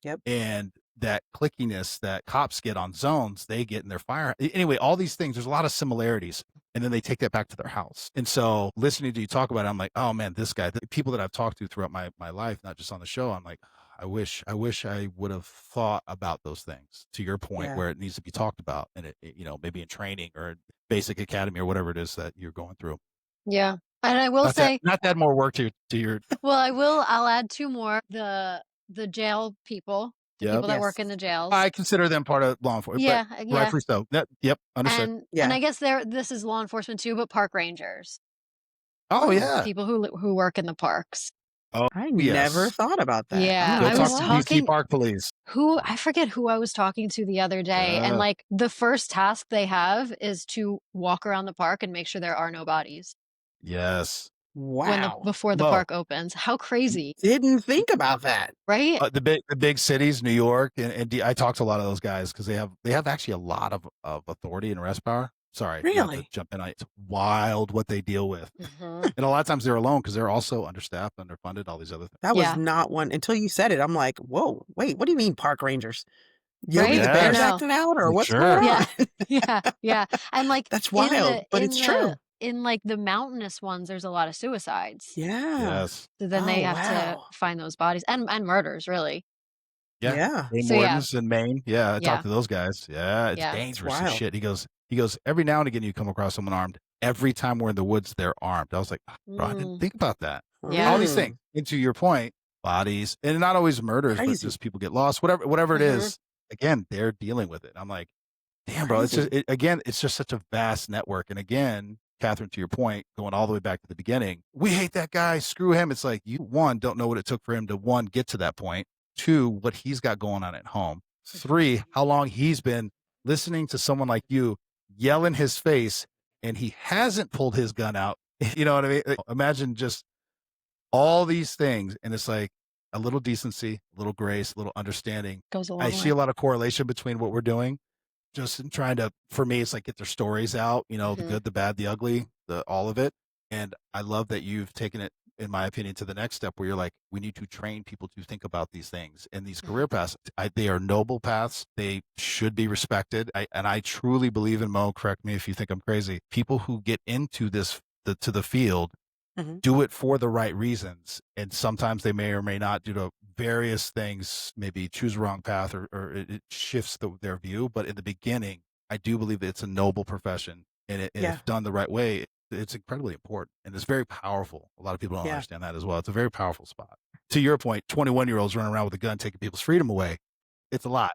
Yep. And that clickiness that cops get on zones, they get in their fire. Anyway, all these things, there's a lot of similarities. And then they take that back to their house. And so listening to you talk about it, I'm like, oh man, this guy, the people that I've talked to throughout my life, not just on the show, I'm like, I wish I would have thought about those things, to your point, where it needs to be talked about, and it maybe in training or basic academy or whatever it is that you're going through. Yeah. And I will say, not to add more work to your. Well, I'll add two more. The jail people, people that work in the jails. I consider them part of law enforcement. Yeah. Rightfully so. Yep. Understood. And I guess this is law enforcement too, but park rangers. Oh yeah. People who work in the parks. Oh, I never thought about that. Yeah, I was talking park police. I forget who I was talking to the other day, and like the first task they have is to walk around the park and make sure there are no bodies. Yes. Wow. Before the park opens. How crazy. Didn't think about that. Right? The big cities, New York, and I talked to a lot of those guys because they have actually a lot of authority and arrest power. Sorry, really? Not to jump in. It's wild what they deal with. And a lot of times they're alone because they're also understaffed, underfunded, all these other things. That was not one until you said it. I'm like, whoa, wait, what do you mean park rangers? Yogi the Bear's acting out, or what's going on? Yeah. And like that's wild, but it's true. In like the mountainous ones, there's a lot of suicides. Yeah. Yes. So then they have to find those bodies and murders, really. Yeah. Wardens in Maine. Yeah, I talked to those guys. Yeah, it's dangerous as shit. He goes, every now and again you come across someone armed. Every time we're in the woods, they're armed. I was like, bro, I didn't think about that. Yeah. All these things. And to your point, bodies, and not always murders, but just people get lost, whatever it is. Again, they're dealing with it. I'm like, damn, bro, it's just such a vast network. And again, Katherine, to your point, going all the way back to the beginning, we hate that guy, screw him. It's like, you, one, don't know what it took for him to, one, get to that point. Two, what he's got going on at home. Three, how long he's been listening to someone like you yell in his face and he hasn't pulled his gun out. You know what I mean? Imagine just all these things. And it's like a little decency, a little grace, a little understanding. Goes a long I way. see a lot of correlation between what we're doing. Just in trying to, for me, it's like get their stories out, the good, the bad, the ugly, all of it. And I love that you've taken it, in my opinion, to the next step where you're like, we need to train people to think about these things. And these career paths, they are noble paths. They should be respected. And I truly believe in, Mo, correct me if you think I'm crazy, people who get into to the field, do it for the right reasons. And sometimes they may or may not, due to various things, maybe choose the wrong path or it shifts their view. But in the beginning, I do believe that it's a noble profession. And if done the right way, it's incredibly important. And it's very powerful. A lot of people don't understand that as well. It's a very powerful spot. To your point, 21-year-olds running around with a gun, taking people's freedom away. It's a lot.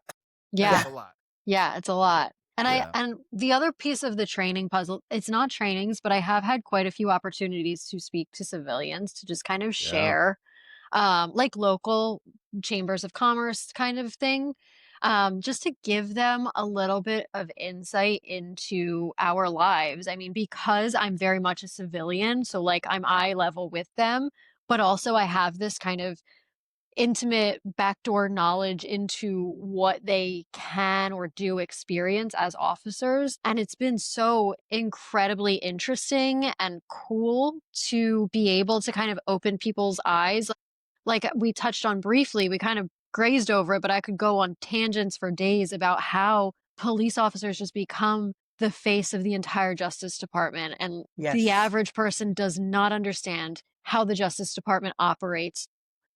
Yeah. It's a lot. Yeah, it's a lot. And and the other piece of the training puzzle, it's not trainings, but I have had quite a few opportunities to speak to civilians to just kind of share, like local chambers of commerce kind of thing, just to give them a little bit of insight into our lives. I mean, because I'm very much a civilian, so like I'm eye level with them, but also I have this kind of intimate backdoor knowledge into what they can or do experience as officers. And it's been so incredibly interesting and cool to be able to kind of open people's eyes. Like we touched on briefly, we kind of grazed over it, but I could go on tangents for days about how police officers just become the face of the entire Justice Department. And the average person does not understand how the Justice Department operates.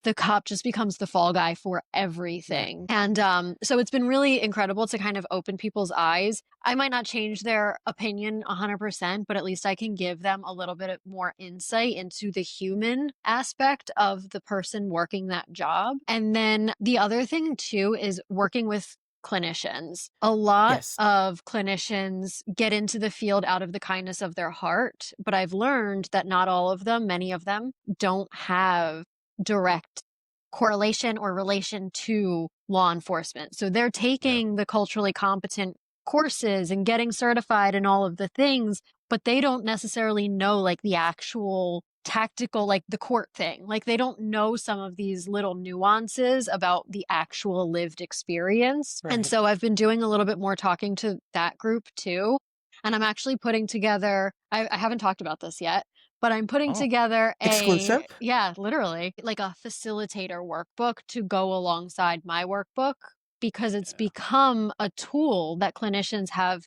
The cop just becomes the fall guy for everything. And so it's been really incredible to kind of open people's eyes. I might not change their opinion 100%, but at least I can give them a little bit more insight into the human aspect of the person working that job. And then the other thing too is working with clinicians. A lot of clinicians get into the field out of the kindness of their heart, but I've learned that not all of them, many of them, don't have direct correlation or relation to law enforcement. So they're taking the culturally competent courses and getting certified and all of the things, but they don't necessarily know like the actual tactical, like the court thing. Like they don't know some of these little nuances about the actual lived experience. And Right. so I've been doing a little bit more talking to that group too. And I'm actually putting together, I haven't talked about this yet, but I'm putting Oh, together Exclusive? yeah, literally like a facilitator workbook to go alongside my workbook because it's yeah. become a tool that clinicians have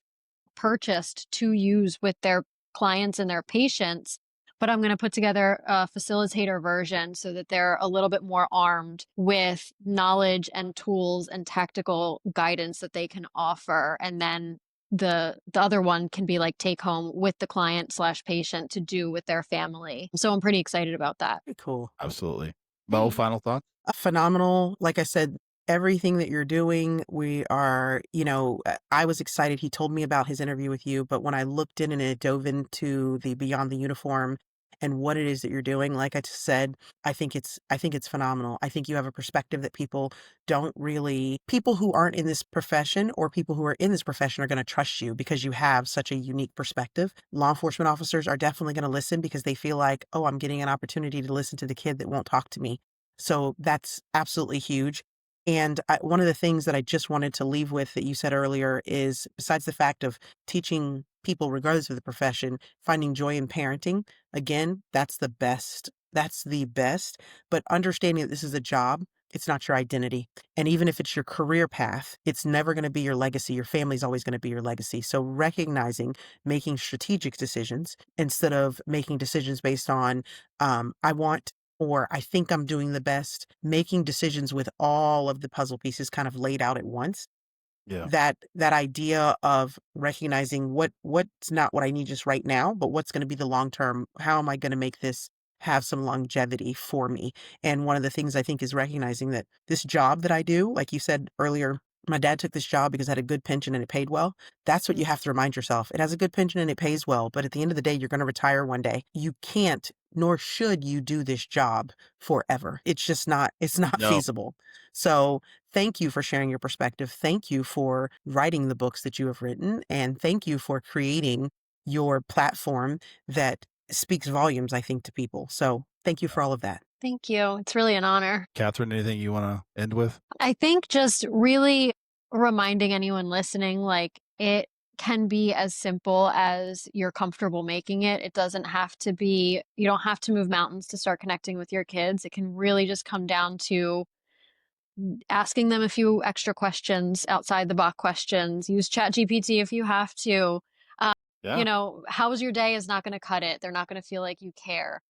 purchased to use with their clients and their patients. But I'm going to put together a facilitator version so that they're a little bit more armed with knowledge and tools and tactical guidance that they can offer. And then the other one can be like take home with the client slash patient to do with their family. So I'm pretty excited about that. Very cool. Absolutely. Mo, final thoughts? Phenomenal. Like I said, everything that you're doing, we are, I was excited. He told me about his interview with you, but when I looked in and I dove into the Beyond the Uniform and what it is that you're doing, like I said, I think it's phenomenal. I think you have a perspective that people who aren't in this profession or people who are in this profession are going to trust you because you have such a unique perspective. Law enforcement officers are definitely going to listen because they feel like, oh, I'm getting an opportunity to listen to the kid that won't talk to me. So that's absolutely huge. And one of the things that I just wanted to leave with that you said earlier is, besides the fact of teaching people, regardless of the profession, finding joy in parenting, again, that's the best. That's the best. But understanding that this is a job, it's not your identity. And even if it's your career path, it's never going to be your legacy. Your family's always going to be your legacy. So recognizing making strategic decisions instead of making decisions based on, I want, or I think I'm doing the best, making decisions with all of the puzzle pieces kind of laid out at once. Yeah. That idea of recognizing what's not what I need just right now, but what's going to be the long term. How am I going to make this have some longevity for me? And one of the things I think is recognizing that this job that I do, like you said earlier, my dad took this job because it had a good pension and it paid well. That's what you have to remind yourself. It has a good pension and it pays well, but at the end of the day, you're going to retire one day. You can't, nor should you do this job forever. It's not No. feasible. So thank you for sharing your perspective. Thank you for writing the books that you have written. And thank you for creating your platform that speaks volumes, I think, to people. So thank you for all of that. Thank you. It's really an honor. Katherine, anything you want to end with? I think just really reminding anyone listening, like it can be as simple as you're comfortable making it. It doesn't have to be, you don't have to move mountains to start connecting with your kids. It can really just come down to asking them a few extra questions, outside the box questions. Use ChatGPT if you have to. Yeah. How was your day is not going to cut it. They're not going to feel like you care.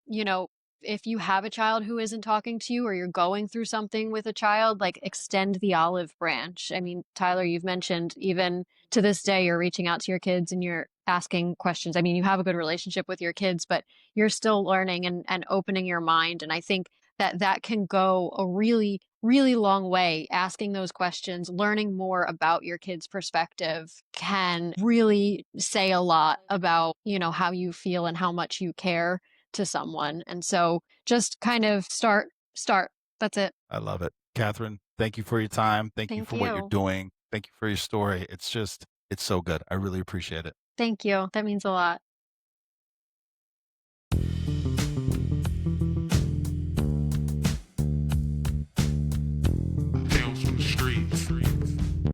you know, if you have a child who isn't talking to you or you're going through something with a child, like extend the olive branch. I mean, Tyler, you've mentioned even to this day, you're reaching out to your kids and you're asking questions. I mean, you have a good relationship with your kids, but you're still learning and opening your mind. And I think that can go a really, really long way. Asking those questions, learning more about your kid's perspective can really say a lot about, how you feel and how much you care to someone. And so just kind of start. That's it. I love it. Katherine, thank you for your time. Thank you Thank for what you're you. doing. Thank you for your story. It's so good. I really appreciate it. Thank you. That means a lot.